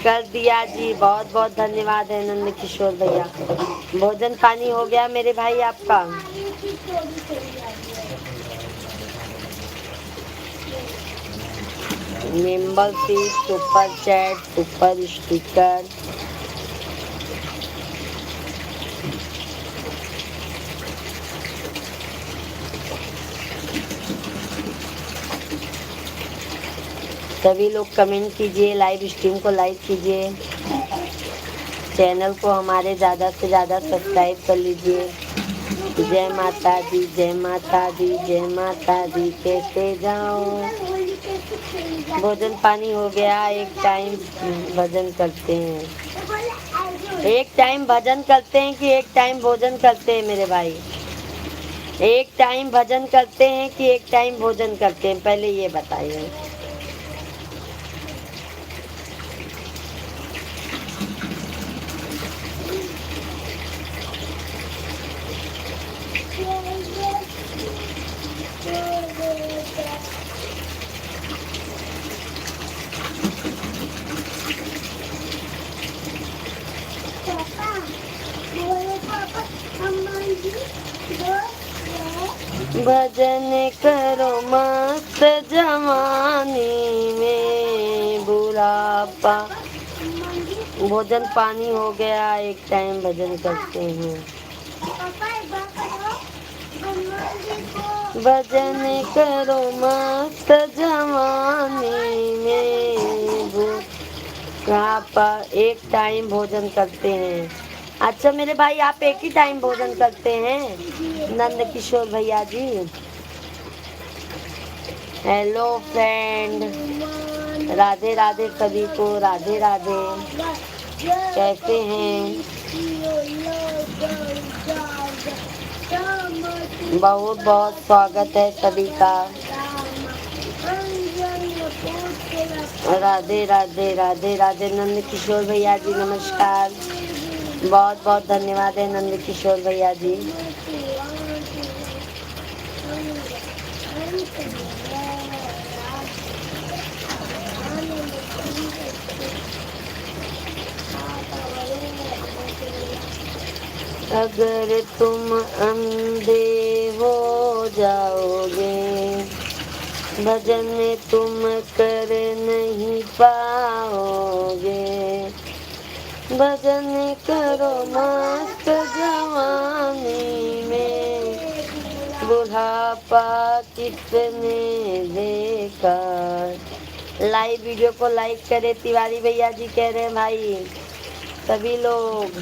कर दिया जी, बहुत बहुत धन्यवाद है नंद किशोर भैया। भोजन पानी हो गया मेरे भाई आपका? Membership, super chat, super sticker, सभी लोग कमेंट कीजिए, लाइव स्ट्रीम को लाइक कीजिए, चैनल को हमारे ज़्यादा से ज़्यादा सब्सक्राइब कर लीजिए। जय माता दी, जय माता दी, जय माता दी। कैसे जाऊँ? भोजन पानी हो गया, एक टाइम भजन करते हैं। एक टाइम भजन करते हैं कि एक टाइम भोजन करते हैं मेरे भाई? एक टाइम भजन करते हैं कि एक टाइम भोजन करते हैं, पहले ये बताइए। भजन करो मस्त जवानी में बुढ़ापा। भोजन पानी हो गया, एक टाइम भजन करते हैं। भजन करो मस्त जवानी में बुढ़ापा, एक टाइम भोजन करते हैं। अच्छा मेरे भाई आप एक ही टाइम भोजन करते हैं नंद किशोर भैया जी? हेलो फ्रेंड, राधे राधे सभी को, राधे राधे। कैसे हैं? बहुत बहुत स्वागत है सभी का। राधे राधे राधे राधे। नंद किशोर भैया जी नमस्कार, बहुत बहुत धन्यवाद है नंद किशोर भैया जी। अगर तुम अंधे हो जाओगे, भजन तुम कर नहीं पाओगे, भजन करो मस्त जवानी में, बुढ़ापा किसने देखा। लाइव वीडियो को लाइक करे तिवारी भैया जी कह रहे हैं भाई सभी लोग,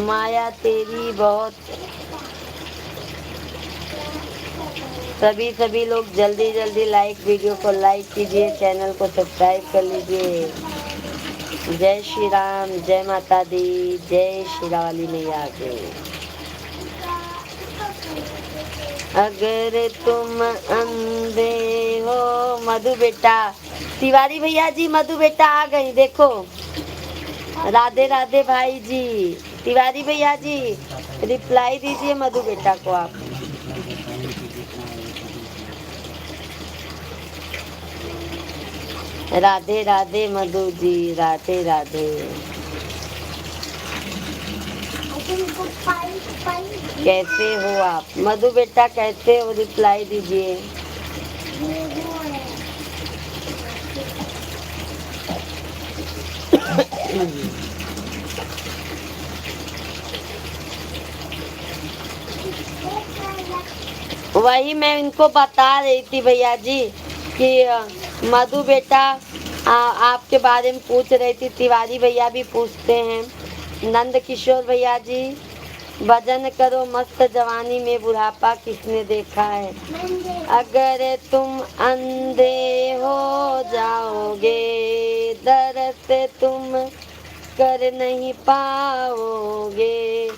माया तेरी बहुत। सभी लोग जल्दी जल्दी लाइक वीडियो को लाइक कीजिए, चैनल को सब्सक्राइब कर लीजिए। जय श्री राम, जय माता दी, जय श्री वाली मैया के। अगर तुम अंधे हो, मधु बेटा, तिवारी भैया जी मधु बेटा आ गई देखो। राधे राधे भाई जी, तिवारी भैया जी रिप्लाई दीजिए मधु बेटा को आप। राधे राधे मधु जी, राधे राधे। कैसे हो आप मधु बेटा, कैसे हो रिप्लाई दीजिए। वही मैं इनको बता रही थी भैया जी कि मधु बेटा आपके बारे में पूछ रही थी, तिवारी भैया भी पूछते हैं। नंद किशोर भैया जी, भजन करो मस्त जवानी में, बुढ़ापा किसने देखा है। अगर तुम अंधे हो जाओगे, दर्द तुम कर नहीं पाओगे,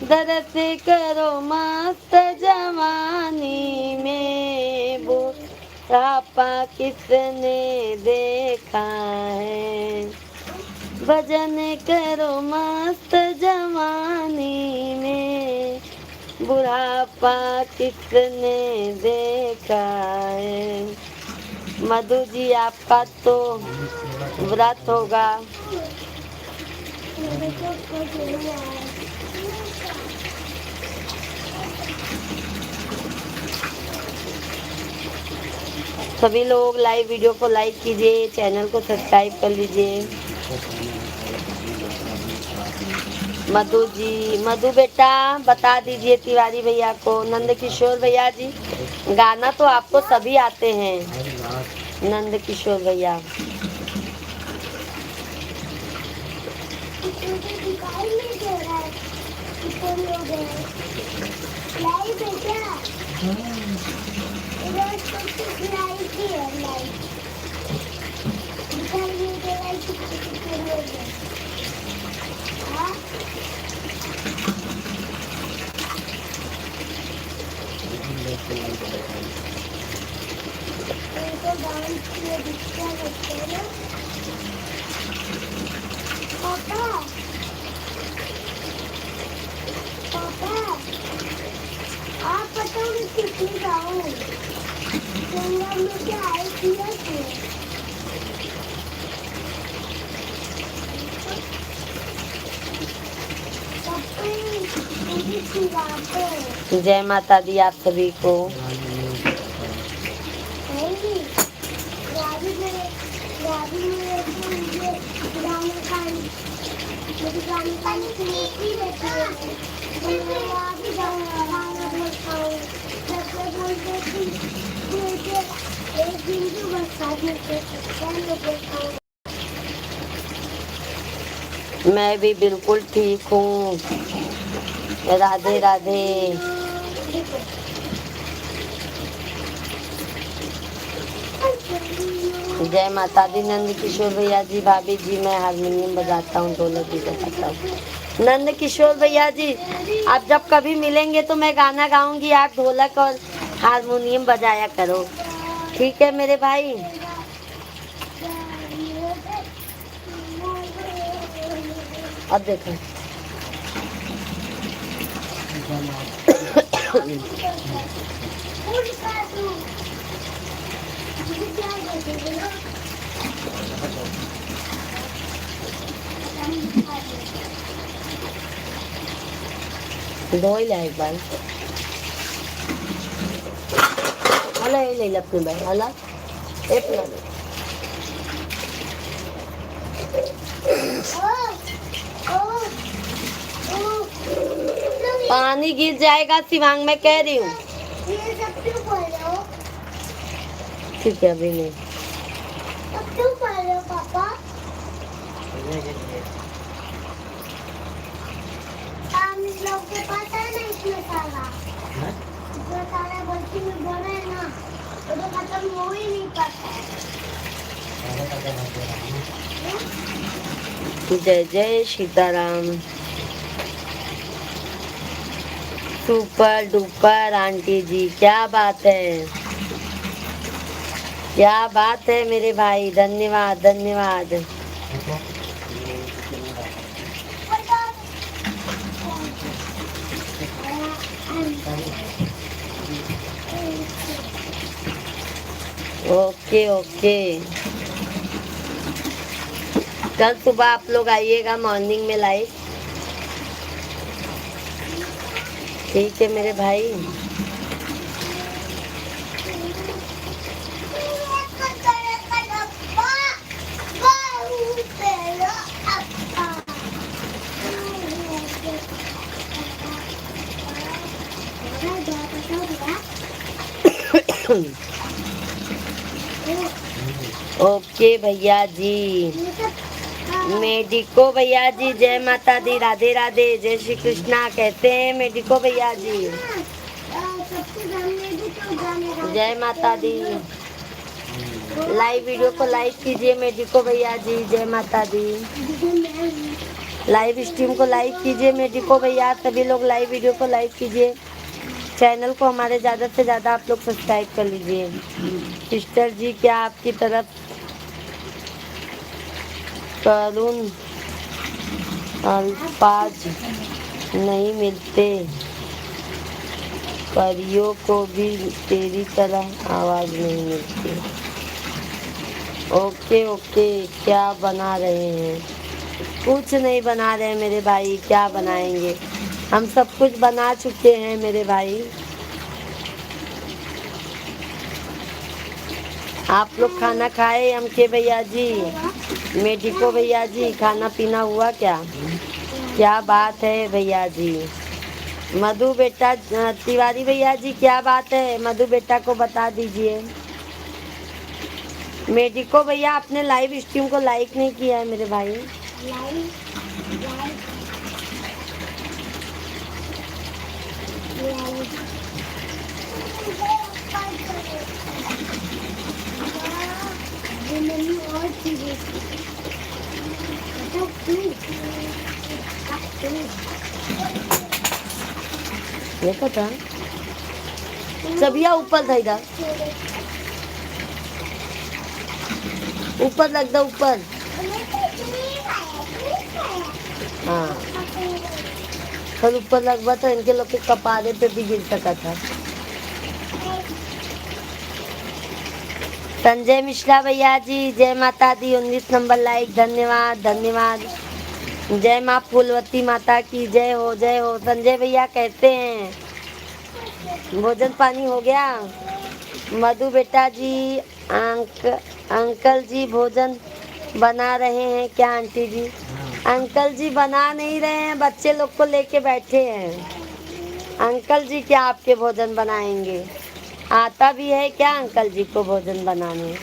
दर्द करो मस्त जवानी में, बुढ़ापा किसने देखा है। भजन करो मस्त जवानी में, बुढ़ापा किसने देखा है। मधु जी आपका तो व्रत होगा। सभी लोग लाइव वीडियो को लाइक कीजिए, चैनल को सब्सक्राइब कर लीजिए। मधु जी, मधु बेटा बता दीजिए तिवारी भैया को। नंद किशोर भैया जी, गाना तो आपको सभी आते हैं। नंद किशोर भैया, आप बताओ मैं कितनी जाऊँ, मुझे आई किया जय माता दी आप सभी को। मैं भी बिल्कुल ठीक हूँ। राधे राधे। जय माता दी। नंद किशोर भैया जी, भाभी जी मैं हारमोनियम बजाता हूँ, ढोलक भी बजाता हूँ। नंद किशोर भैया जी, आप जब कभी मिलेंगे तो मैं गाना गाऊंगी, आप ढोलक और हारमोनियम बजाया करो, ठीक है मेरे भाई। अब देखो धो ही ला एक बार। हाला ये ले ले अपने भाई हाला ये पिला दो पानी गिर जाएगा शिवांग मैं कह रही हूँ ये सब क्यों बोल रहे हो? ठीक है अभी नहीं अब क्यों बोल रहे हो पापा? हम लोग के पास है ना इतना सारा इतना सारा बल्कि में बोल रहे हैं ना वो तो खत्म हो ही नहीं पाता है। जय जय सीताराम सुपर डुपर आंटी जी क्या बात है क्या बात है मेरे भाई धन्यवाद धन्यवाद ओके ओके कल सुबह आप लोग आइएगा मॉर्निंग में लाइव ठीक है मेरे भाई ओके भैया जी मेडिको भैया जी जय माता दी राधे राधे जय श्री कृष्णा कहते हैं मेडिको भैया जी जय माता दी लाइव वीडियो को लाइक कीजिए मेडिको भैया जी जय माता दी लाइव स्ट्रीम को लाइक कीजिए मेडिको भैया सभी लोग लाइव वीडियो को लाइक कीजिए चैनल को हमारे ज़्यादा से ज़्यादा आप लोग सब्सक्राइब कर लीजिए सिस्टर जी क्या आपकी तरफ करुण अल्फाज नहीं मिलते परियों को भी तेरी तरह आवाज़ नहीं मिलती ओके ओके क्या बना रहे हैं कुछ नहीं बना रहे हैं मेरे भाई क्या बनाएंगे हम सब कुछ बना चुके हैं मेरे भाई आप लोग खाना खाए हम के भैया जी मेडिको भैया जी खाना पीना हुआ क्या क्या बात है भैया जी मधु बेटा तिवारी भैया जी क्या बात है मधु बेटा को बता दीजिए मेडिको भैया आपने लाइव स्ट्रीम को लाइक नहीं किया है मेरे भाई और चीजें देखो था सबिया ऊपर था इधर ऊपर लग दो ऊपर हाँ कल ऊपर लगवा तो इनके लोग के कपारे पे भी गिर सका था संजय मिश्रा भैया जी जय माता दी 19 नंबर लाइक धन्यवाद धन्यवाद जय माँ फूलवती माता की जय हो संजय भैया कहते हैं भोजन पानी हो गया मधु बेटा जी अंकल जी भोजन बना रहे हैं क्या आंटी जी अंकल जी बना नहीं रहे हैं बच्चे लोग को लेके बैठे हैं अंकल जी क्या आपके भोजन बनाएंगे आता भी है क्या अंकल जी को भोजन बनाने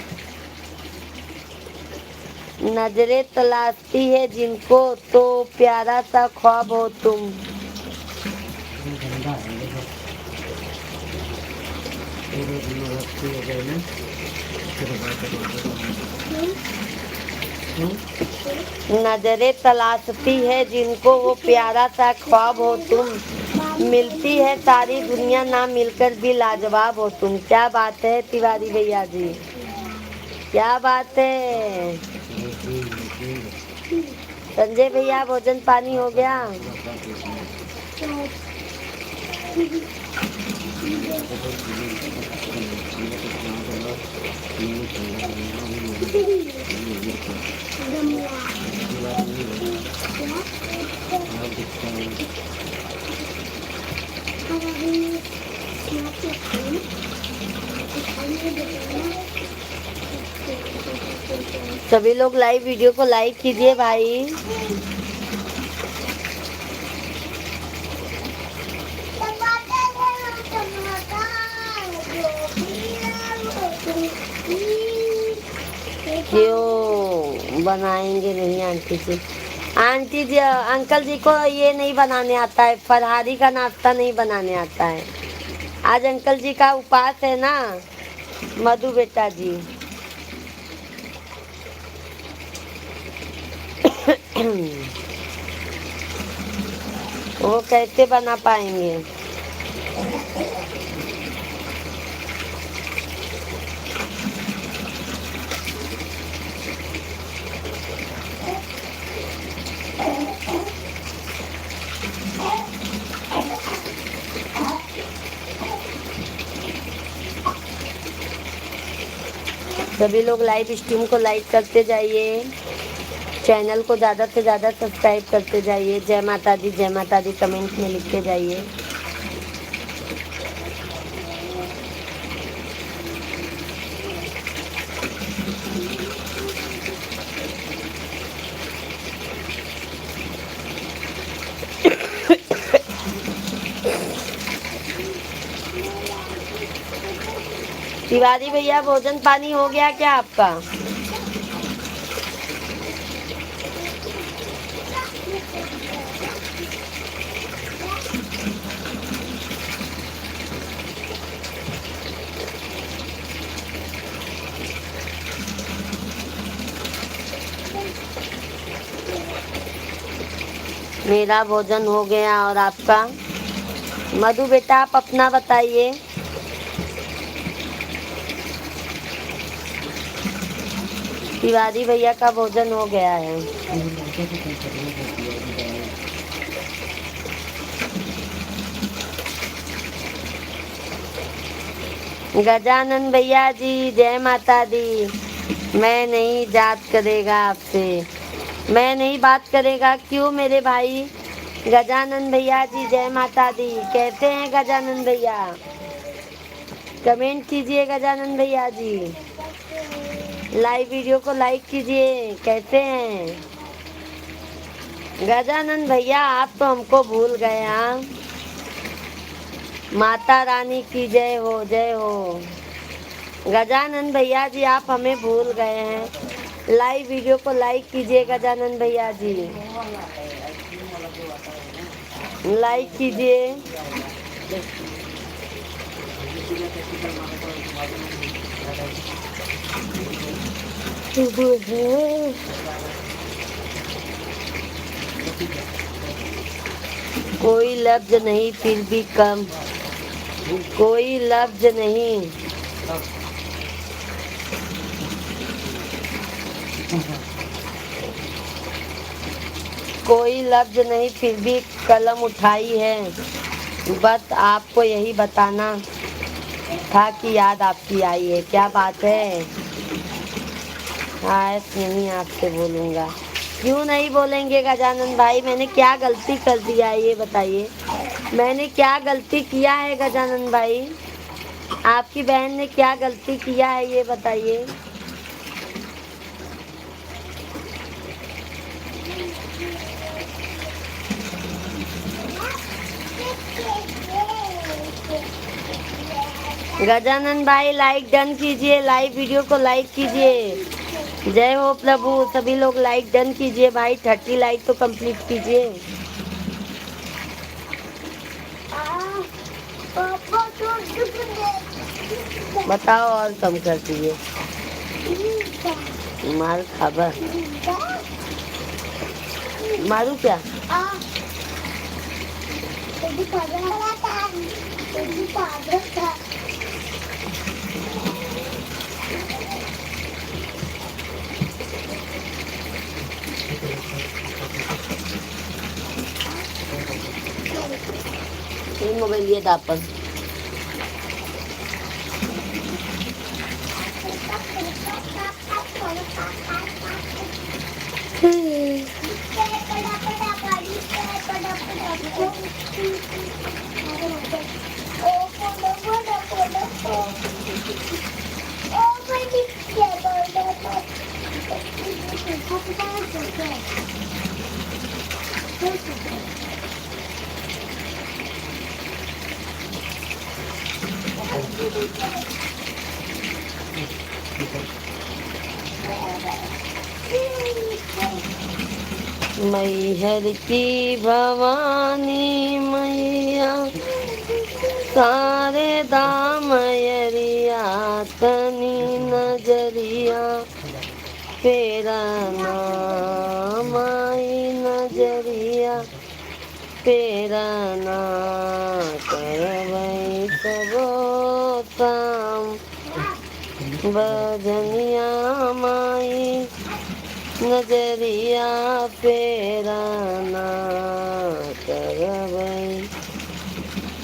नजरें तलाशती है जिनको तो प्यारा सा ख्वाब हो तुम नजरें तलाशती है जिनको वो प्यारा सा ख्वाब हो तुम मिलती है सारी दुनिया ना मिलकर भी लाजवाब हो तुम क्या बात है तिवारी भैया जी क्या बात है संजय भैया भोजन पानी हो गया सभी लोग लाइव वीडियो को लाइक कीजिए भाई। क्यों बनाएंगे नहीं आंटी जी? आंटी जी अंकल जी को ये नहीं बनाने आता है, फरहारी का नाश्ता नहीं बनाने आता है। आज अंकल जी का उपवास है ना मधु बेटा जी। वो कैसे बना पाएंगे? सभी लोग लाइव स्ट्रीम को लाइक करते जाइए, चैनल को ज़्यादा से ज़्यादा सब्सक्राइब करते जाइए। जय माता दी कमेंट में लिखते जाइए। तिवारी भैया भोजन पानी हो गया क्या आपका? मेरा भोजन हो गया और आपका? मधु बेटा आप अपना बताइए। तिवारी भैया का भोजन हो गया है। गजानन भैया जी जय माता दी। मैं नहीं बात करेगा आपसे, मैं नहीं बात करेगा। क्यों मेरे भाई? गजानन भैया जी जय माता दी। कैसे हैं गजानन भैया? कमेंट कीजिए गजानन भैया जी। लाइव वीडियो को लाइक कीजिए। कैसे हैं गजानन भैया? आप तो हमको भूल गए। हाँ, माता रानी की जय हो, जय हो। गजानन भैया जी आप हमें भूल गए हैं। लाइव वीडियो को लाइक कीजिए गजानन भैया जी, लाइक कीजिए। कोई लफ्ज नहीं फिर भी कम, कोई लफ्ज नहीं। कोई लफ्ज नहीं फिर भी कलम उठाई है। बस आपको यही बताना था कि याद आपकी आई है। क्या बात है? हाँ नहीं आपसे बोलूँगा। क्यों नहीं बोलेंगे गजानन भाई? मैंने क्या गलती कर दिया है ये बताइए। मैंने क्या गलती किया है गजानन भाई? आपकी बहन ने क्या गलती किया है ये बताइए। गजानन भाई लाइक डन कीजिए, लाइव वीडियो को लाइक कीजिए। जय हो प्रभु। सभी लोग लाइक डन कीजिए भाई। 30 लाइक तो कंप्लीट कीजिए। बताओ और कम कर दीजिए। मार खबर मारू क्या? मोबाइल लिए था अपन। मैहर की भवानी मैया सारे दामयरिया तनी नजरिया फेरा नाम आई नजरिया फेरा ना करवई सबो काम बजनिया माई नजरिया फेरा ना करवई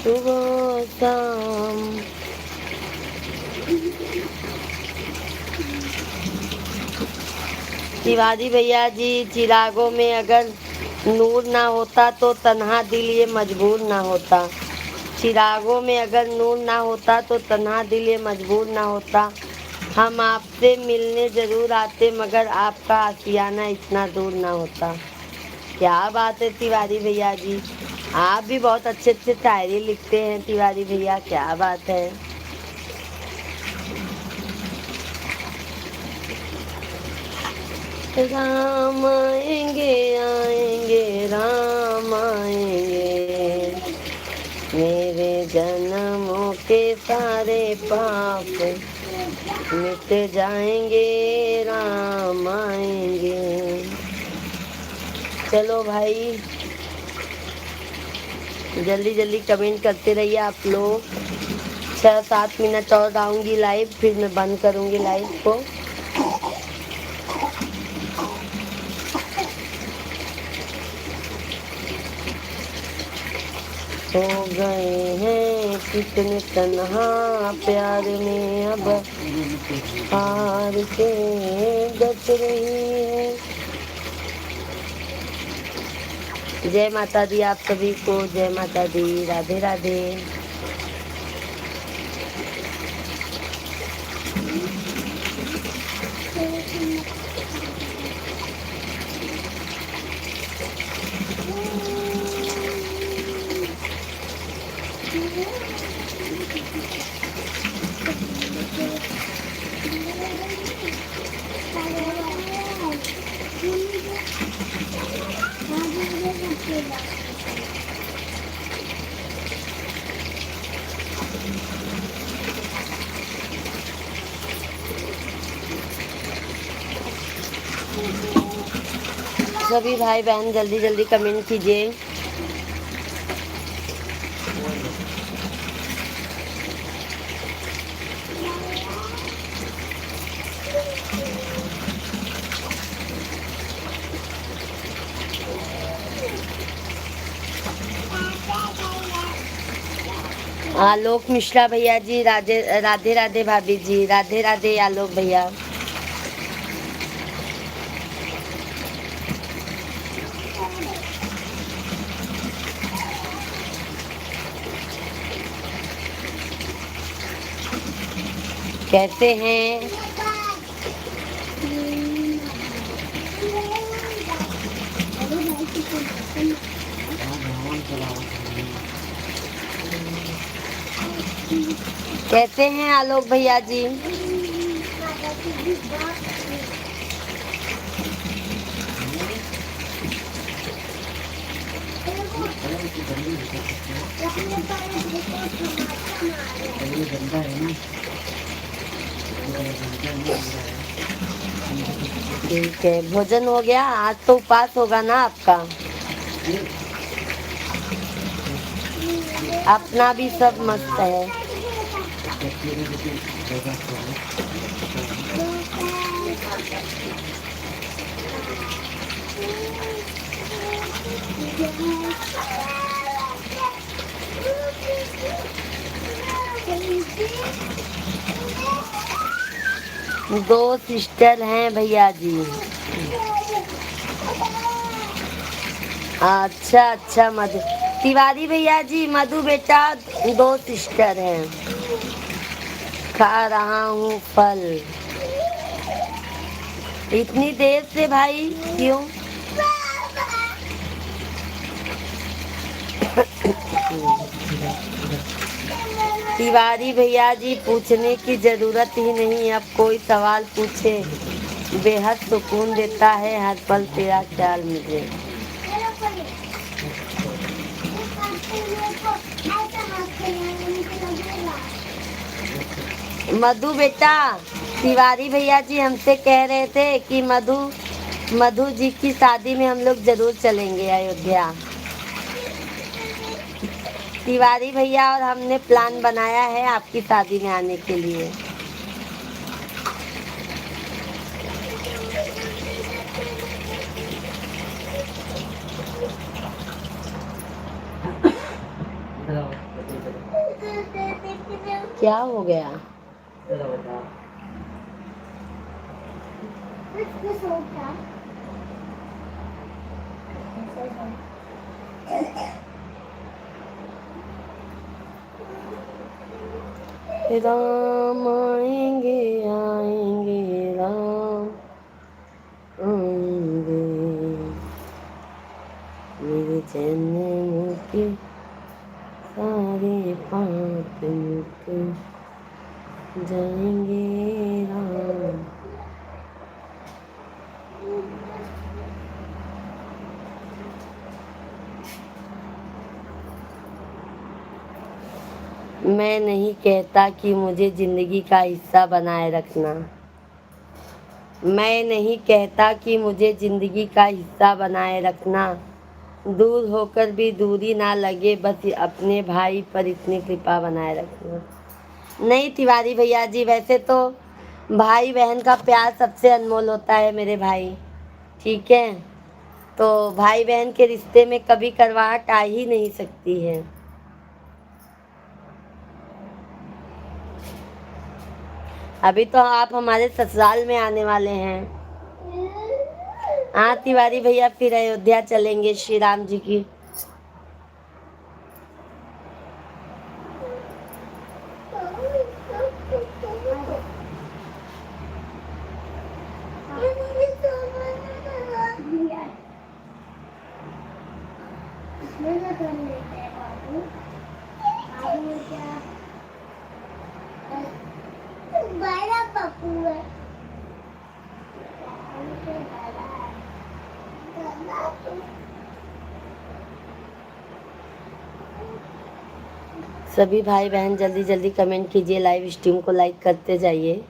सुबह शाम। शिवाजी भैया जी, चिरागों में अगर नूर ना होता तो तन्हा दिल ये मजबूर ना होता। चिरागों में अगर नूर ना होता तो तन्हा दिल ये मजबूर ना होता। हम आपसे मिलने जरूर आते मगर आपका आशियाना इतना दूर ना होता। क्या बात है तिवारी भैया जी, आप भी बहुत अच्छे अच्छे शायरी लिखते हैं तिवारी भैया, क्या बात है। राम आएंगे आएंगे राम आएंगे, मेरे जन्मों के सारे पाप मिट जाएंगे राम आएंगे। चलो भाई जल्दी जल्दी कमेंट करते रहिए आप लोग। 6-7 मिनट और आऊँगी लाइव, फिर मैं बंद करूँगी लाइव को। हो गए हैं कितने तन्हा प्यार में अब हार के गच रही है। जय माता दी आप सभी को, जय माता दी, राधे राधे। सभी भाई बहन जल्दी जल्दी कमेंट कीजिए। आलोक मिश्रा भैया जी, राधे राधे राधे भाभी जी, राधे राधे आलोक भैया। कैसे हैं? कैसे हैं आलोक भैया जी? ठीक है, भोजन हो गया? आज तो उपवास होगा ना आपका? अपना भी सब मस्त है। दो सिस्टर हैं भैया जी। अच्छा अच्छा मधु तिवारी भैया जी, मधु बेटा 2 सिस्टर हैं। खा रहा हूँ फल। इतनी देर से भाई क्यों? तिवारी भैया जी पूछने की जरूरत ही नहीं, अब कोई सवाल पूछे बेहद सुकून देता है हर पल तेरा ख्याल मुझे। मधु बेटा, तिवारी भैया जी हमसे कह रहे थे कि मधु जी की शादी में हम लोग जरूर चलेंगे अयोध्या। तिवारी भैया और हमने प्लान बनाया है आपकी शादी में आने के लिए। इधर आओ, क्या हो गया? इधर आओ बेटा। राम आएंगे आएंगे राम आएंगे, मेरे जन्म के सारे पाप मिट जाएंगे राम। मैं नहीं कहता कि मुझे जिंदगी का हिस्सा बनाए रखना। मैं नहीं कहता कि मुझे जिंदगी का हिस्सा बनाए रखना। दूर होकर भी दूरी ना लगे, बस अपने भाई पर इतनी कृपा बनाए रखना। नहीं तिवारी भैया जी, वैसे तो भाई बहन का प्यार सबसे अनमोल होता है मेरे भाई, ठीक है? तो भाई बहन के रिश्ते में कभी करवाहट आ ही नहीं सकती है। अभी तो आप हमारे ससुराल में आने वाले हैं। हाँ तिवारी भैया, फिर अयोध्या चलेंगे श्री राम जी की। सभी भाई बहन जल्दी जल्दी कमेंट कीजिए, लाइव स्ट्रीम को लाइक करते जाइए।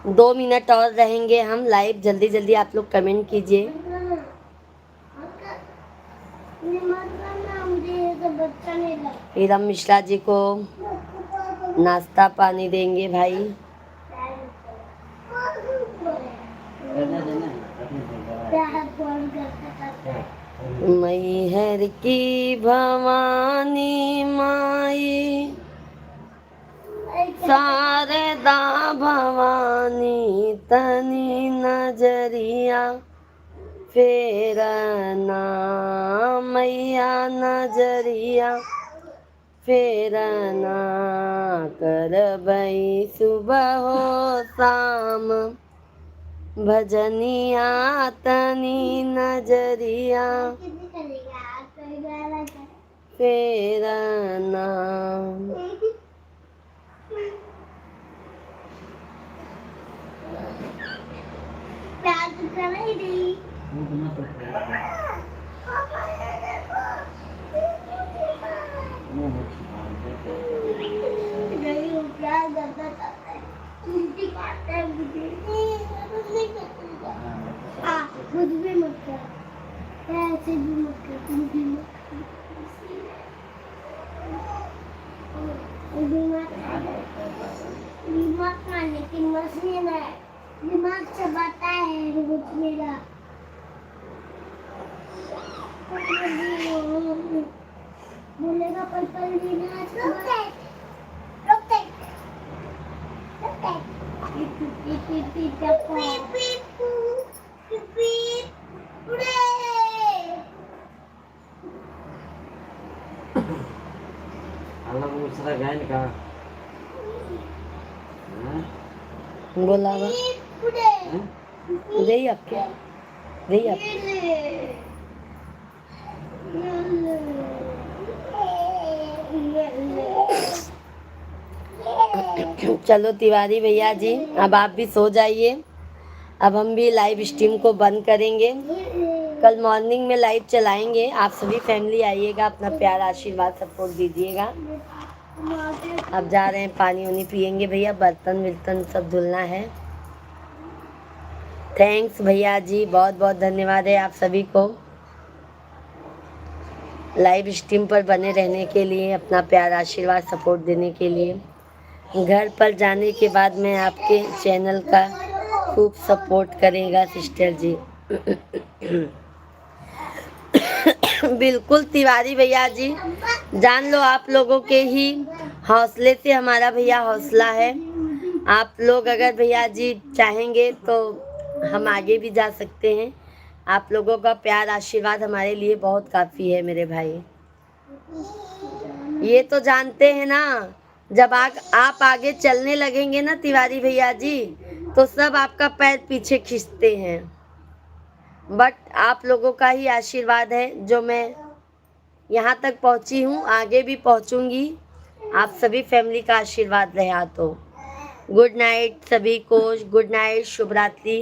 2 मिनट और रहेंगे हम लाइव, जल्दी जल्दी आप लोग कमेंट कीजिए। फिर हम मिश्रा जी को नाश्ता पानी देंगे भाई। करने देना, मैहर की भवानी माई, शारदा भवानी तनी नजरिया फेरना, मैया नजरिया फेरना, करबई सुबह हो शाम भजनिया तनी नजरिया फेरना। वो मत कुछ भी मत कर, ऐसे भी मत कर, कुछ भी मत दिमाग खाने की मशीन है, दिमाग चबाता है रोज मेरा। बोलेगा पल पल Leena चबाता। Allah mengusaha kan kah? बोला बा। रही आपके रही आप चलो तिवारी भैया जी, अब आप भी सो जाइए। अब हम भी लाइव स्ट्रीम को बंद करेंगे। कल मॉर्निंग में लाइव चलाएंगे। आप सभी फैमिली आइएगा, अपना प्यार आशीर्वाद सपोर्ट दीजिएगा। अब जा रहे हैं, पानी वानी पियेंगे भैया, बर्तन वर्तन सब धुलना है। थैंक्स भैया जी, बहुत बहुत धन्यवाद है आप सभी को लाइव स्ट्रीम पर बने रहने के लिए, अपना प्यार आशीर्वाद सपोर्ट देने के लिए। घर पर जाने के बाद मैं आपके चैनल का खूब सपोर्ट करेगा सिस्टर जी। बिल्कुल तिवारी भैया जी, जान लो आप लोगों के ही हौसले से हमारा भैया हौसला है। आप लोग अगर भैया जी चाहेंगे तो हम आगे भी जा सकते हैं। आप लोगों का प्यार आशीर्वाद हमारे लिए बहुत काफ़ी है मेरे भाई। ये तो जानते हैं ना, जब आप आगे चलने लगेंगे ना तिवारी भैया जी, तो सब आपका पैर पीछे खींचते हैं। बट आप लोगों का ही आशीर्वाद है जो मैं यहाँ तक पहुँची हूँ, आगे भी पहुँचूँगी। आप सभी फैमिली का आशीर्वाद रहा तो। गुड नाइट सभी को, गुड नाइट, शुभ रात्रि।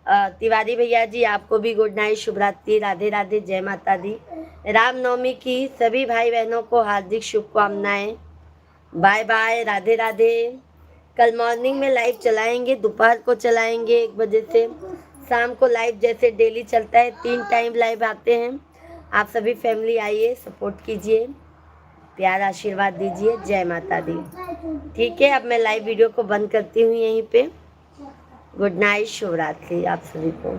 तिवारी भैया जी आपको भी गुड नाइट, शुभ रात्रि, राधे राधे, जय माता दी। रामनवमी की सभी भाई बहनों को हार्दिक शुभकामनाएं। Bye bye, Radhe Radhe. कल मॉर्निंग में लाइव चलाएंगे, दोपहर को चलाएंगे 1 बजे से, शाम को लाइव जैसे डेली चलता है 3 टाइम लाइव आते हैं। आप सभी फैमिली आइए, सपोर्ट कीजिए, प्यार आशीर्वाद दीजिए। जय माता दी। ठीक है, अब मैं लाइव वीडियो को बंद करती हूँ यहीं पे। गुड नाइट, शुभ रात्रि आप सभी को।